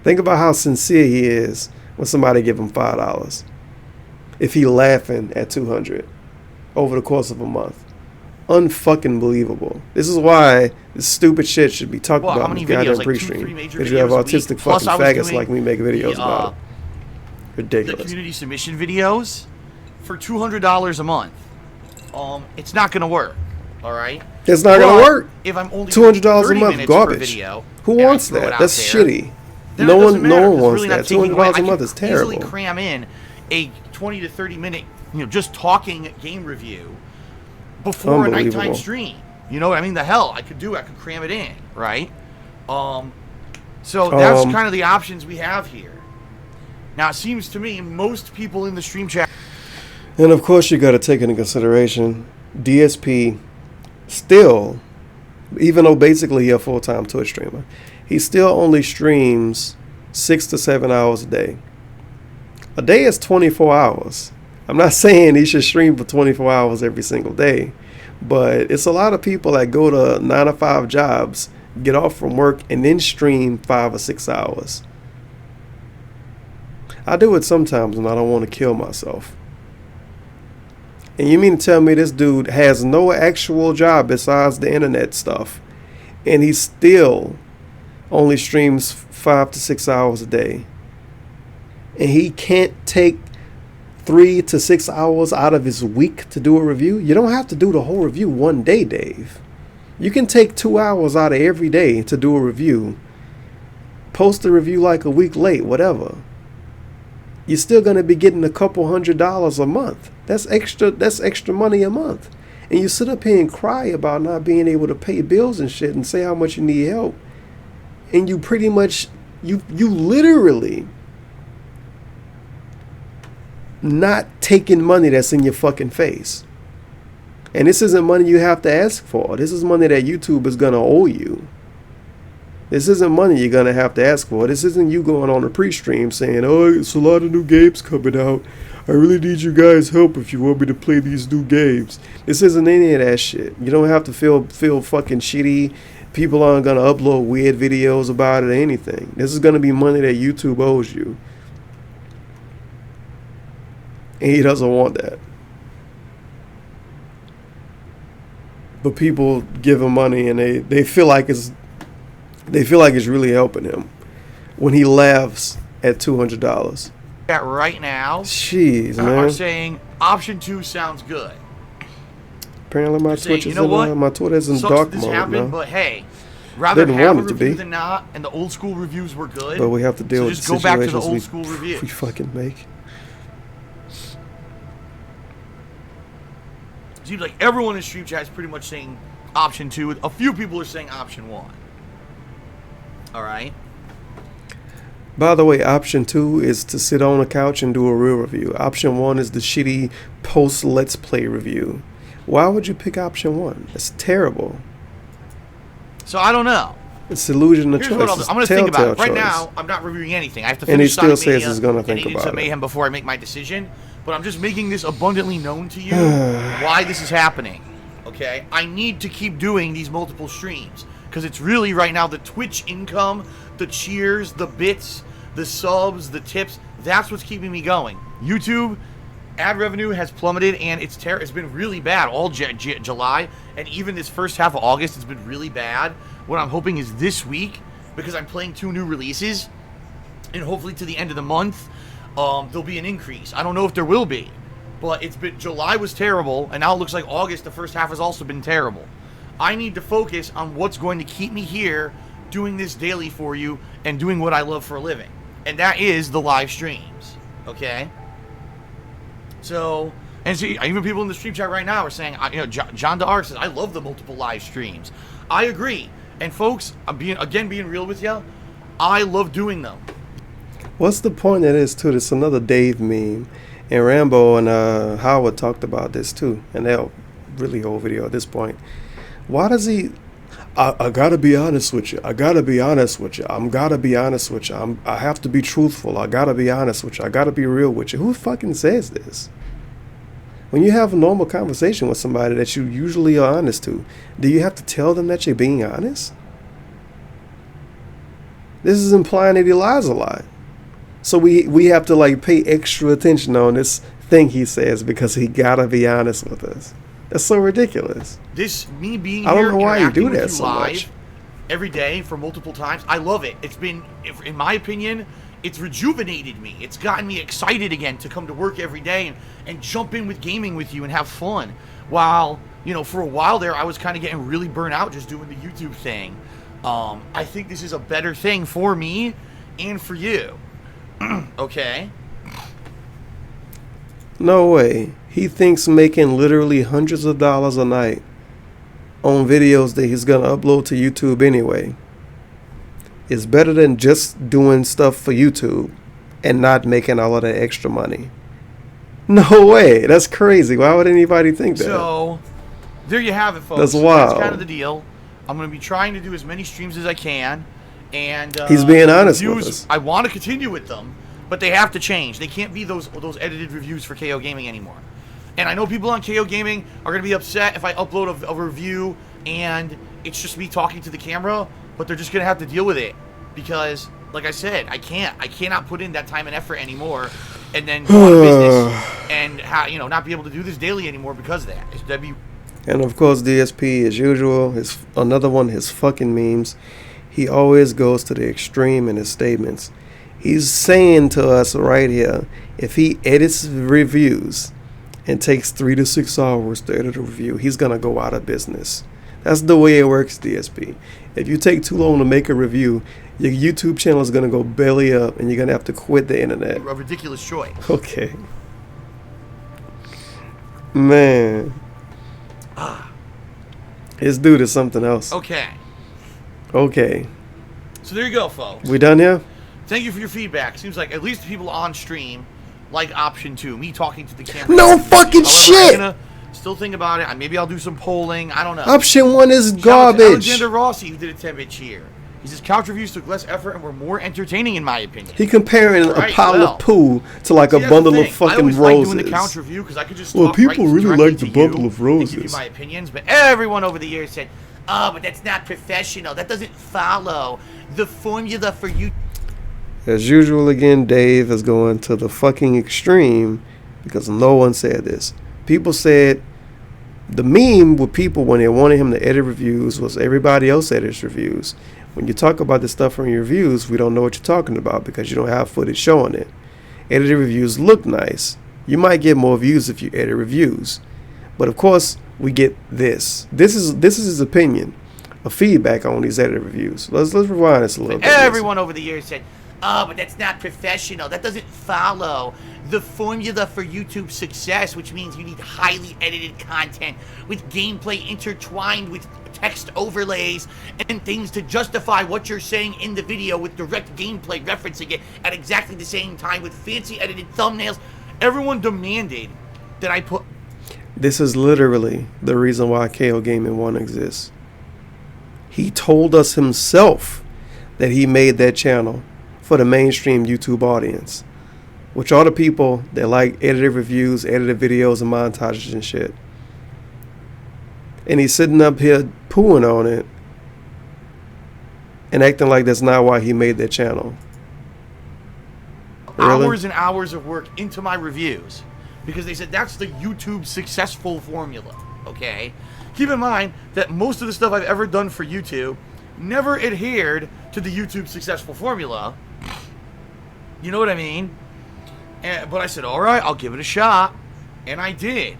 Think about how sincere he is when somebody give him $5. If he laughing at $200 over the course of a month. Unfucking believable. This is why this stupid shit should be talked about in this goddamn pre-stream. Because you have autistic fucking faggots like me make videos about it. Ridiculous. The community submission videos for $200 a month. It's not gonna work. All right. It's not gonna work. If I'm only $200 a month, garbage. Who wants that? That's shitty. No one wants that. $200 a month is terrible. Easily cram in a 20 to 30 minute, just talking game review before a nighttime stream. You know what I mean? The hell I could cram it in, right? So that's kind of the options we have here. Now, it seems to me most people in the stream chat. And of course, you got to take into consideration DSP still, even though basically he's a full-time Twitch streamer, he still only streams 6 to 7 hours a day. A day is 24 hours. I'm not saying he should stream for 24 hours every single day, But it's a lot of people that go to 9 to 5 jobs, get off from work, and then stream 5 or 6 hours. I do it sometimes when I don't want to kill myself. And you mean to tell me this dude has no actual job besides the internet stuff, and he still only streams 5 to 6 hours a day, and he can't take 3 to 6 hours out of his week to do a review? You don't have to do the whole review one day, Dave. You can take 2 hours out of every day to do a review. Post the review like a week late, whatever. You're still going to be getting a couple $100 a month. That's extra money a month. And you sit up here and cry about not being able to pay bills and shit and say how much you need help. And you pretty much, you literally not taking money that's in your fucking face. And this isn't money you have to ask for. This is money that YouTube is going to owe you. This isn't money you're going to have to ask for. This isn't you going on a pre-stream saying, oh, it's a lot of new games coming out. I really need you guys' help if you want me to play these new games. This isn't any of that shit. You don't have to feel fucking shitty. People aren't going to upload weird videos about it or anything. This is going to be money that YouTube owes you. And he doesn't want that. But people give him money and they feel like it's really helping him when he laughs at $200. Right now, jeez, man, are saying option 2 sounds good. Apparently my Twitch is my Twitter's in dark mode now. But hey, rather didn't have want a it to review be than not, and the old school reviews were good. But we have to deal with just the go back to the situations old school reviews we fucking make. Seems like everyone in stream chat is pretty much saying option 2. A few people are saying option 1. All right. By the way, option 2 is to sit on a couch and do a real review. Option 1 is the shitty post Let's Play review. Why would you pick option 1? That's terrible. So I don't know. It's illusion of Here's choice. what I'm going to think about it. Right now, I'm not reviewing anything. I have to finish and he still says Mania he's going to and think Agents about of Mayhem it. before I make my decision. But I'm just making this abundantly known to you why this is happening. Okay? I need to keep doing these multiple streams. Because it's really, right now, the Twitch income, the cheers, the bits, the subs, the tips, that's what's keeping me going. YouTube ad revenue has plummeted, and it's been really bad all July, and even this first half of August, it's been really bad. What I'm hoping is this week, because I'm playing 2 new releases, and hopefully to the end of the month, there'll be an increase. I don't know if there will be, but July was terrible, and now it looks like August, the first half, has also been terrible. I need to focus on what's going to keep me here doing this daily for you and doing what I love for a living. And that is the live streams. Okay? So, and see, even people in the stream chat right now are saying, John DeArc says, I love the multiple live streams. I agree. And folks, I'm being real with you, I love doing them. What's the point of this, too? It's another Dave meme. And Rambo and Howard talked about this, too. And they'll really whole video at this point. Why does he... I gotta be honest with you. I gotta be honest with you. I have to be truthful. I gotta be honest with you. I gotta be real with you. Who fucking says this? When you have a normal conversation with somebody that you usually are honest to, do you have to tell them that you're being honest? This is implying that he lies a lot. So we have to like pay extra attention on this thing he says because he gotta be honest with us. That's so ridiculous. Me being here, I don't know why you do with that so live much. every day for multiple times. I love it. It's been, in my opinion, it's rejuvenated me. It's gotten me excited again to come to work every day and jump in with gaming with you and have fun. While, for a while there, I was kind of getting really burnt out just doing the YouTube thing. I think this is a better thing for me and for you. Okay? No way. He thinks making literally hundreds of dollars a night on videos that he's going to upload to YouTube anyway is better than just doing stuff for YouTube and not making all of that extra money. No way. That's crazy. Why would anybody think that? So, there you have it, folks. That's wild. That's kind of the deal. I'm going to be trying to do as many streams as I can. And he's being honest with us. I want to continue with them, but they have to change. They can't be those edited reviews for KO Gaming anymore. And I know people on KO Gaming are going to be upset if I upload a review and it's just me talking to the camera, but they're just going to have to deal with it because, like I said, I cannot put in that time and effort anymore and then go out of business and not be able to do this daily anymore because of that. And of course, DSP, as usual, another one, his fucking memes. He always goes to the extreme in his statements. He's saying to us right here, if he edits reviews and takes 3 to 6 hours to edit a review, he's going to go out of business. That's the way it works, DSP. If you take too long to make a review, your YouTube channel is going to go belly up and you're going to have to quit the internet. A ridiculous choice. Okay. Man. His dude is something else. Okay. So there you go, folks. We done here? Thank you for your feedback. Seems like at least the people on stream like option 2, me talking to the camera. No fucking However, shit! I'm gonna still think about it. Maybe I'll do some polling. I don't know. Option 1 is Shout out to garbage. Alexander Rossi, who did a 10 BITCHEER. He says couch reviews took less effort and were more entertaining in my opinion. He comparing a pile of poo to like a bundle of fucking I always roses. like doing the couch review because I could just Well, talk people really directly like the to bundle you of roses. and give you my opinions, but everyone over the years said, "Oh, but that's not professional. That doesn't follow the formula for you." As usual, again, Dave is going to the fucking extreme because no one said this. People said the meme with people when they wanted him to edit reviews was everybody else edits reviews. When you talk about the stuff from your reviews, we don't know what you're talking about because you don't have footage showing it. Edited reviews look nice. You might get more views if you edit reviews. But of course, we get this. This is his opinion, a feedback on these edited reviews. Let's rewind this a little bit. Everyone over the years said, "Oh, but that's not professional. That doesn't follow the formula for YouTube success, which means you need highly edited content with gameplay intertwined with text overlays and things to justify what you're saying in the video with direct gameplay referencing it at exactly the same time with fancy edited thumbnails." Everyone demanded that I put... This is literally the reason why KOGaming1 exists. He told us himself that he made that channel for the mainstream YouTube audience, which are the people that like edited reviews, edited videos, and montages and shit. And he's sitting up here pooing on it and acting like that's not why he made that channel. Really? Hours and hours of work into my reviews because they said that's the YouTube successful formula. Okay, keep in mind that most of the stuff I've ever done for YouTube never adhered to the YouTube successful formula. You know what I mean? But I said, all right, I'll give it a shot, and I did.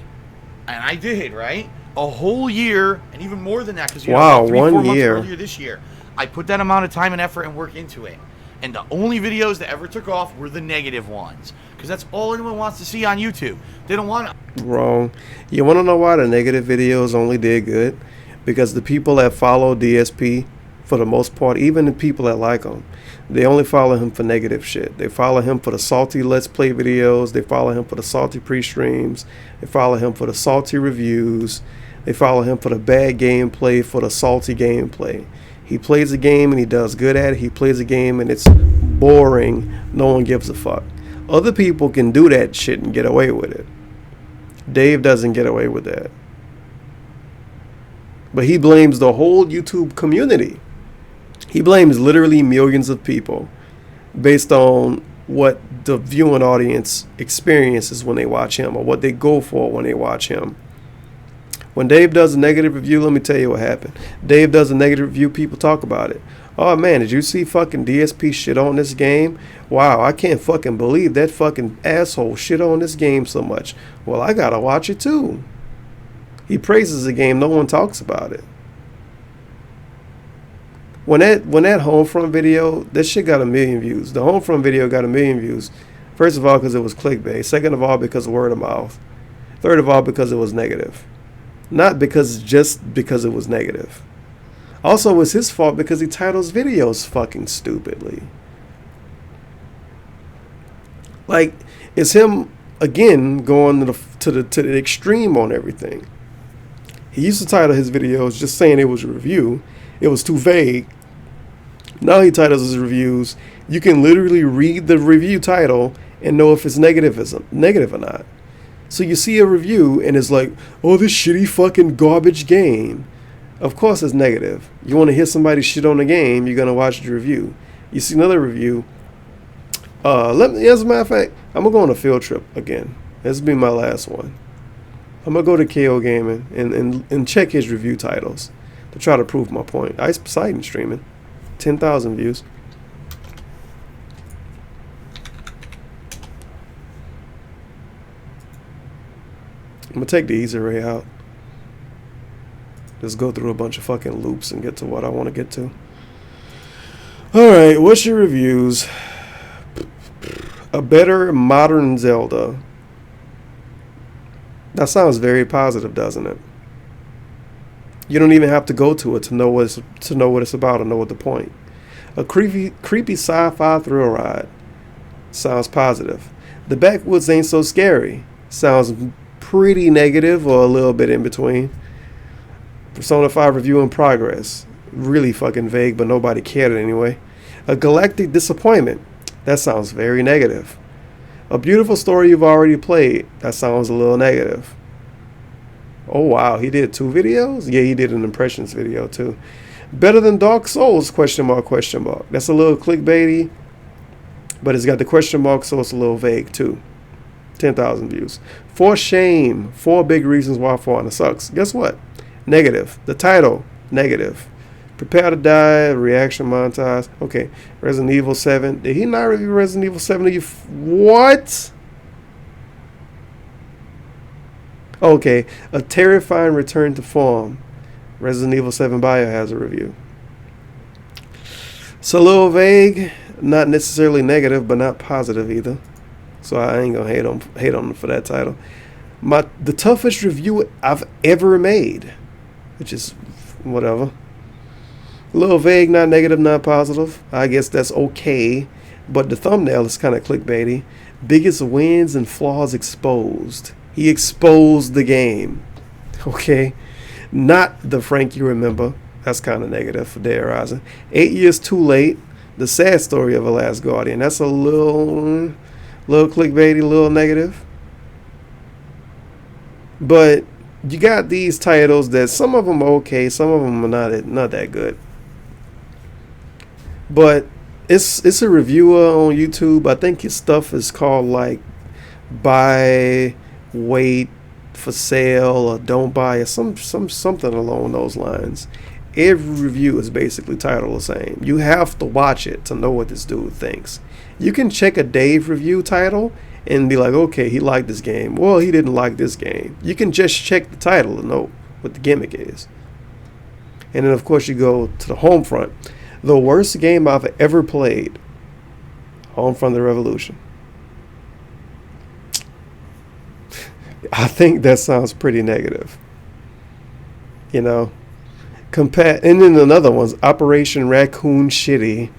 Right? A whole year, and even more than that, because wow, 3-4 months 1 year earlier this year, I put that amount of time and effort and work into it. And the only videos that ever took off were the negative ones. Because that's all anyone wants to see on YouTube. They don't want to... Wrong. You want to know why the negative videos only did good? Because the people that follow DSP, for the most part, even the people that like him, they only follow him for negative shit. They follow him for the salty Let's Play videos. They follow him for the salty pre-streams. They follow him for the salty reviews. They follow him for the bad gameplay, for the salty gameplay. He plays a game and he does good at it. He plays a game and it's boring. No one gives a fuck. Other people can do that shit and get away with it. Dave doesn't get away with that. But he blames the whole YouTube community. He blames literally millions of people based on what the viewing audience experiences when they watch him or what they go for when they watch him. When Dave does a negative review, let me tell you what happened. Dave does a negative review, people talk about it. Oh man, did you see fucking DSP shit on this game? Wow, I can't fucking believe that fucking asshole shit on this game so much. Well, I gotta watch it too. He praises the game, no one talks about it. When that Homefront video, that shit got 1 million views. The Homefront video got 1 million views. First of all, because it was clickbait. Second of all, because of word of mouth. Third of all, because it was negative. Not just because it was negative. Also, it was his fault because he titles videos fucking stupidly. Like, it's him again going to the extreme on everything. He used to title his videos just saying it was a review. It was too vague. Now he titles his reviews. You can literally read the review title and know if it's negative or not. So you see a review and it's like, oh, this shitty fucking garbage game. Of course it's negative. You want to hear somebody shit on the game, you're going to watch the review. You see another review. As a matter of fact, I'm going to go on a field trip again. This will be my last one. I'm going to go to KO Gaming and check his review titles to try to prove my point. Ice Poseidon streaming. 10,000 views. I'm going to take the easy way out. Just go through a bunch of fucking loops and get to what I want to get to. Alright, what's your reviews? A better modern Zelda. That sounds very positive, doesn't it? You don't even have to go to it to know what it's about or know what the point. A creepy sci-fi thrill ride. Sounds positive. The backwoods ain't so scary. Sounds pretty negative or a little bit in between. Persona 5 review in progress. Really fucking vague, but nobody cared anyway. A galactic disappointment. That sounds very negative. A beautiful story you've already played. That sounds a little negative. Oh wow, he did 2 videos? Yeah, he did an impressions video too. Better than Dark Souls, question mark, question mark. That's a little clickbaity, but it's got the question mark, so it's a little vague too. 10,000 views. For shame. 4 big reasons why For Honor sucks. Guess what? Negative. The title, negative. Prepare to Die, reaction montage. Okay, Resident Evil 7. Did he not review Resident Evil 7 to you? What? Okay, a terrifying return to form. Resident Evil 7 Biohazard review. It's a little vague, not necessarily negative, but not positive either. So I ain't gonna hate on him for that title. The toughest review I've ever made, which is whatever. A little vague, not negative, not positive. I guess that's okay, but the thumbnail is kind of clickbaity. Biggest wins and flaws exposed. He exposed the game. Okay, not the Frank you remember. That's kind of negative for Dead Rising. 8 years too late. The sad story of a Last Guardian. That's a little clickbaity, a little negative. But you got these titles that some of them are okay, some of them are not that good. But it's a reviewer on YouTube. I think his stuff is called like Buy, Wait, For Sale, or Don't Buy, or something along those lines. Every review is basically titled the same. You have to watch it to know what this dude thinks. You can check a Dave review title and be like, okay, he liked this game. Well, he didn't like this game. You can just check the title to know what the gimmick is. And then, of course, you go to the home front. The worst game I've ever played. Homefront: The Revolution. I think that sounds pretty negative. You know? And then another one's Operation Raccoon Shitty.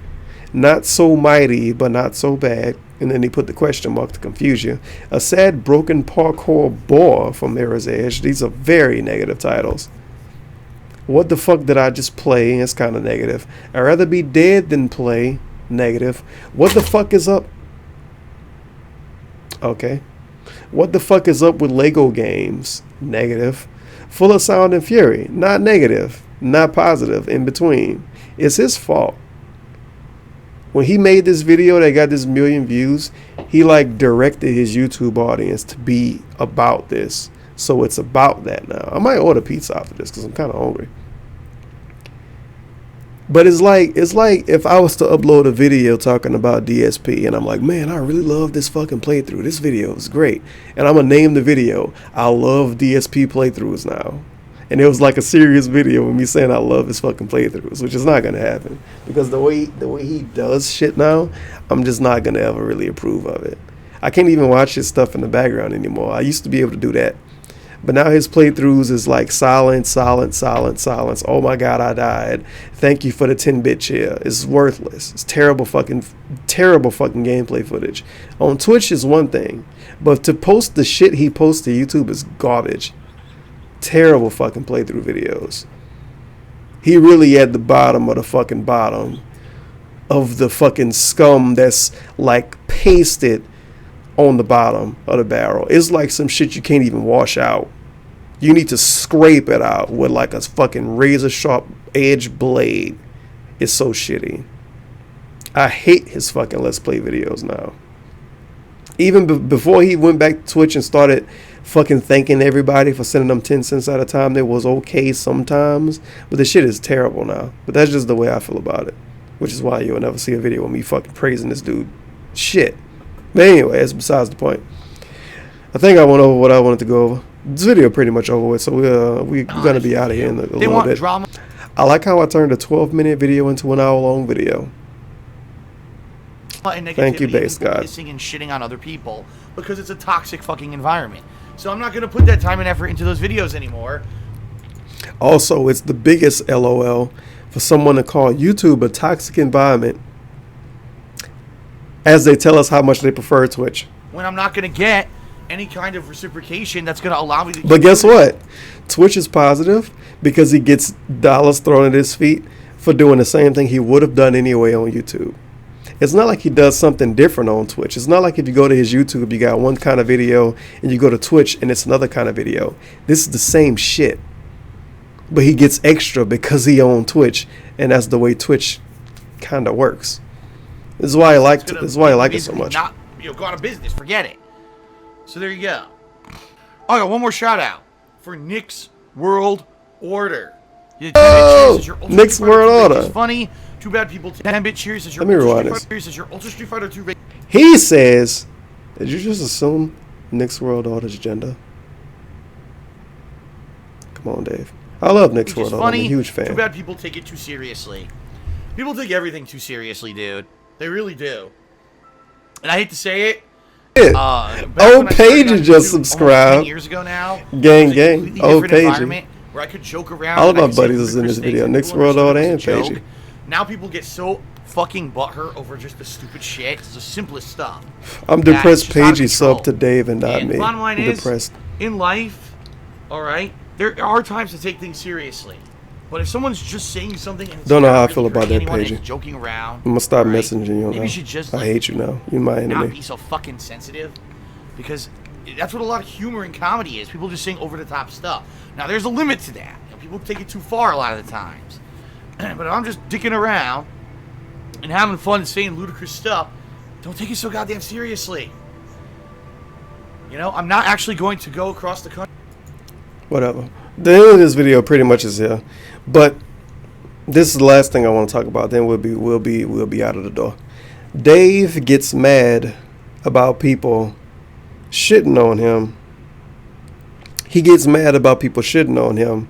Not so mighty, but not so bad. And then he put the question mark to confuse you. A sad, broken parkour bore from Mirror's Edge. These are very negative titles. What the fuck did I just play? It's kind of negative. I'd rather be dead than play. Negative. What the fuck is up? Okay. What the fuck is up with Lego games? Negative. Full of Sound and Fury. Not negative. Not positive. In between. It's his fault. When he made this video that got this million views, he like directed his YouTube audience to be about this. So it's about that now. I might order pizza after this because I'm kind of hungry. But it's like if I was to upload a video talking about DSP and I'm like, man, I really love this fucking playthrough. This video is great. And I'm going to name the video, I love DSP playthroughs now. And it was like a serious video with me saying I love his fucking playthroughs, which is not going to happen. Because the way he does shit now, I'm just not going to ever really approve of it. I can't even watch his stuff in the background anymore. I used to be able to do that. But now his playthroughs is like silence. Oh my God, I died. Thank you for the 10-bit chair. It's worthless. It's terrible fucking gameplay footage. On Twitch is one thing, but to post the shit he posts to YouTube is garbage. Terrible fucking playthrough videos. He really at the bottom of the fucking bottom of the fucking scum that's like pasted on the bottom of the barrel. It's like some shit you can't even wash out. You need to scrape it out with like a fucking razor sharp edge blade. It's so shitty. I hate his fucking Let's Play videos now. Even before he went back to Twitch and started fucking thanking everybody for sending them 10 cents at a time, that was okay sometimes. But the shit is terrible now. But that's just the way I feel about it. Which is why you'll never see a video of me fucking praising this dude. Shit. But anyway, that's besides the point. I think I went over what I wanted to go over. This video pretty much over with, so we're gonna be out of here in a little bit. Drama. I like how I turned a 12-minute video into an hour-long video. Thank you, base god. Pissing and shitting on other people because it's a toxic fucking environment. So I'm not gonna put that time and effort into those videos anymore. Also, it's the biggest LOL for someone to call YouTube a toxic environment, as they tell us how much they prefer Twitch. When I'm not gonna get any kind of reciprocation that's going to allow me to... But guess what? Twitch is positive because he gets dollars thrown at his feet for doing the same thing he would have done anyway on YouTube. It's not like he does something different on Twitch. It's not like if you go to his YouTube, you got one kind of video, and you go to Twitch, and it's another kind of video. This is the same shit. But he gets extra because he on Twitch, and that's the way Twitch kind of works. This is why I like This is why I like it so much. Not, go out of business. Forget it. So there you go. Oh, I got one more shout out for Nick's World Order. Oh, Nick's World Order. It's funny. Too bad people 10-bit cheers as your Ultra Street Fighter 2. He says, did you just assume Nick's World Order's gender? Come on, Dave. I love Nick's World Order. I'm a huge fan. Too bad people take it too seriously. People take everything too seriously, dude. They really do. And I hate to say it. Old Paige just subscribed. 10 years ago now. Gang. Old Paige. Where I could joke around. All of my buddies is in this video. Nick's World Order and Paige. Now people get so fucking butthurt over just the stupid shit. It's the simplest stuff. I'm depressed. Paige subbed to Dave and not me. Bottom line is, depressed. In life, all right, there are times to take things seriously. But if someone's just saying something and don't know how I feel about that, Paige. Joking around, I'm gonna stop messaging you. Maybe you should just. I hate you now. You're my enemy. Not be so fucking sensitive, because that's what a lot of humor and comedy is. People just saying over the top stuff. Now there's a limit to that. People take it too far a lot of the times. But if I'm just dicking around and having fun and saying ludicrous stuff, don't take it so goddamn seriously. I'm not actually going to go across the country. Whatever. The end of this video pretty much is here, but this is the last thing I want to talk about. Then we'll be out of the door. Dave gets mad about people shitting on him. He gets mad about people shitting on him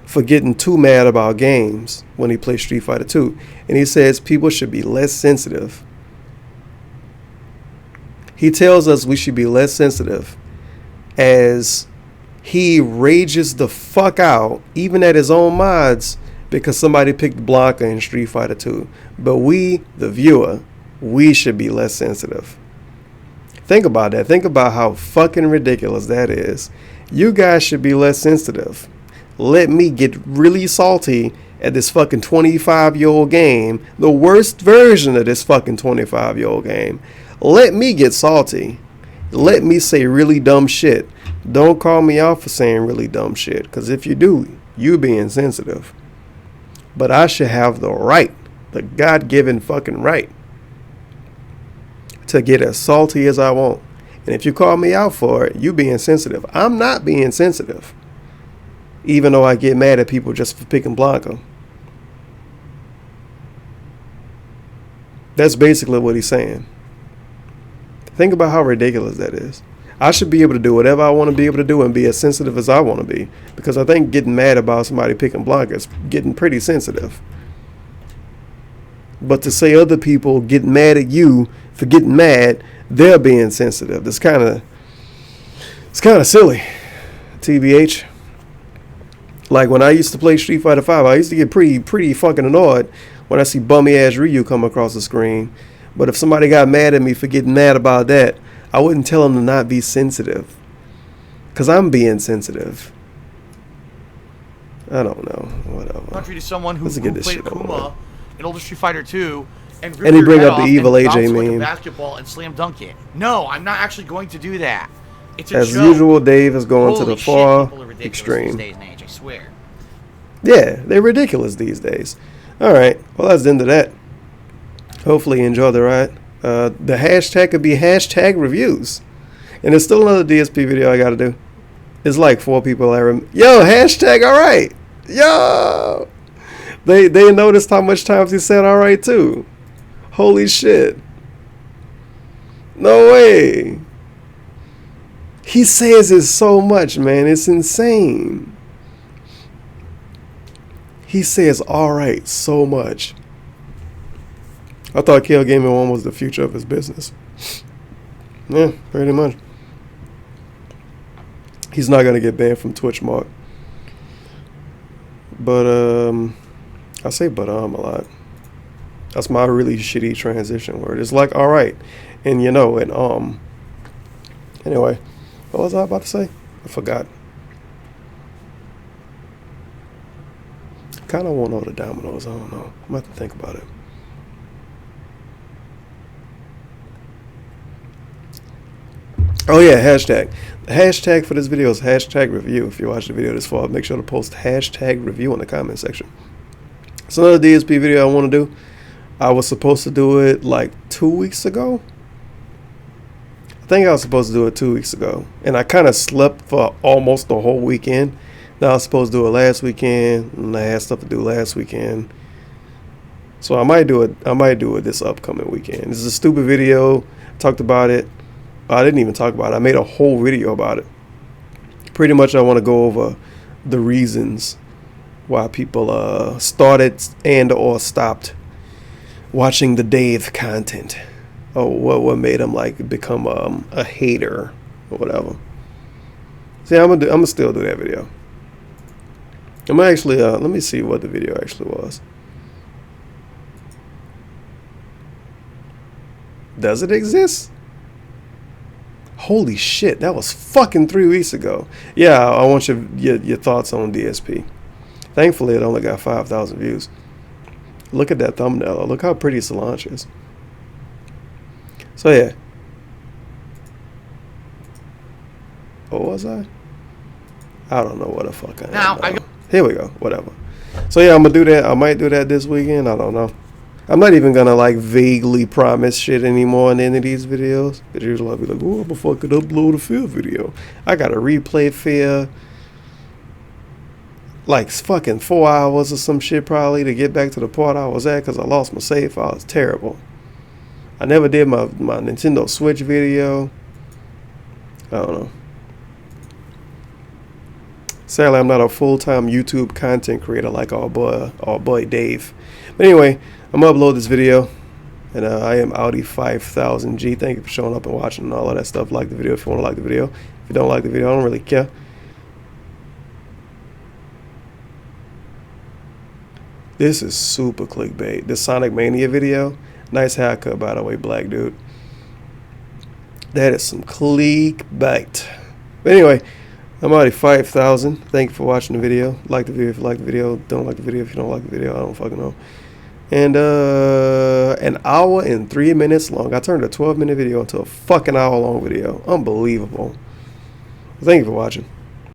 for getting too mad about games when he plays Street Fighter 2, and he says people should be less sensitive. He tells us we should be less sensitive as he rages the fuck out, even at his own mods, because somebody picked Blanca in Street Fighter 2. But we, the viewer, we should be less sensitive. Think about that. Think about how fucking ridiculous that is. You guys should be less sensitive. Let me get really salty at this fucking 25-year-old game, the worst version of this fucking 25-year-old game. Let me get salty. Let me say really dumb shit. Don't call me out for saying really dumb shit, because if you do, you being sensitive. But I should have the right, the God-given fucking right, to get as salty as I want. And if you call me out for it, you being sensitive. I'm not being sensitive, even though I get mad at people just for picking Blanca. That's basically what he's saying. Think about how ridiculous that is. I should be able to do whatever I want to be able to do and be as sensitive as I want to be, because I think getting mad about somebody picking Blanca is getting pretty sensitive. But to say other people get mad at you for getting mad, they're being sensitive. It's kind of silly. TBH. Like when I used to play Street Fighter 5, I used to get pretty fucking annoyed when I see bummy ass Ryu come across the screen. But if somebody got mad at me for getting mad about that, I wouldn't tell them to not be sensitive, because I'm being sensitive. I don't know. Whatever. Country to someone who played Akuma in Ultra Street Fighter 2 and And rip he your bring head up the off evil and AJ bounce like a meme. basketball and slam dunk it. No, I'm not actually going to do that. It's a As joke. usual, Dave is going to Holy the shit, far people are ridiculous extreme. these days and age, I swear. Yeah, they're ridiculous these days. All right, well, that's the end of that. Hopefully you enjoy the ride. The hashtag could be hashtag reviews. And there's still another DSP video I got to do. It's like 4 people I yo, hashtag all right. Yo. They noticed how much times he said all right too. Holy shit. No way. He says it so much, man. It's insane. He says all right so much. I thought KOGaming1 was the future of his business. Yeah, pretty much. He's not gonna get banned from Twitch, Mark. But I say but a lot. That's my really shitty transition word. It's like all right, and you know, and anyway, what was I about to say? I forgot. Kind of want all the dominoes. I don't know. I'm gonna have to think about it. Oh yeah, hashtag. The hashtag for this video is hashtag review. If you watch the video this far, make sure to post hashtag review in the comment section. It's another DSP video I want to do. I was supposed to do it like 2 weeks ago. I think I was supposed to do it 2 weeks ago. And I kind of slept for almost the whole weekend. Now I was supposed to do it last weekend, and I had stuff to do last weekend. So I might do it this upcoming weekend. This is a stupid video. I talked about it. I didn't even talk about it. I made a whole video about it. Pretty much I want to go over the reasons why people started and or stopped watching the Dave content. Oh, what made them like become a hater or whatever. See, I'm gonna still do that video. I'm actually let me see what the video actually was. Does it exist? Holy shit, that was fucking 3 weeks ago. Yeah, I want your thoughts on DSP. Thankfully, it only got 5,000 views. Look at that thumbnail. Look how pretty Solange is. So yeah. What was I? I don't know what the fuck I am. Here we go. Whatever. So yeah, I'm gonna do that. I might do that this weekend. I don't know. I'm not even gonna like vaguely promise shit anymore in any of these videos. Because usually I'll be like, oh, I'm gonna fucking upload a Fear video. I gotta replay Fear like fucking 4 hours or some shit probably to get back to the part I was at because I lost my save file. It's terrible. I never did my Nintendo Switch video. I don't know. Sadly, I'm not a full-time YouTube content creator like our boy Dave. But anyway, I'm gonna upload this video, and I am Audi 5000G. Thank you for showing up and watching and all of that stuff. Like the video if you want to like the video. If you don't like the video, I don't really care. This is super clickbait. This Sonic Mania video, nice haircut by the way, black dude. That is some clickbait. But anyway, I'm already 5,000. Thank you for watching the video. Like the video if you like the video. Don't like the video if you don't like the video. I don't fucking know. And an hour and 3 minutes long. I turned a 12-minute video into a fucking hour-long video. Unbelievable. Thank you for watching.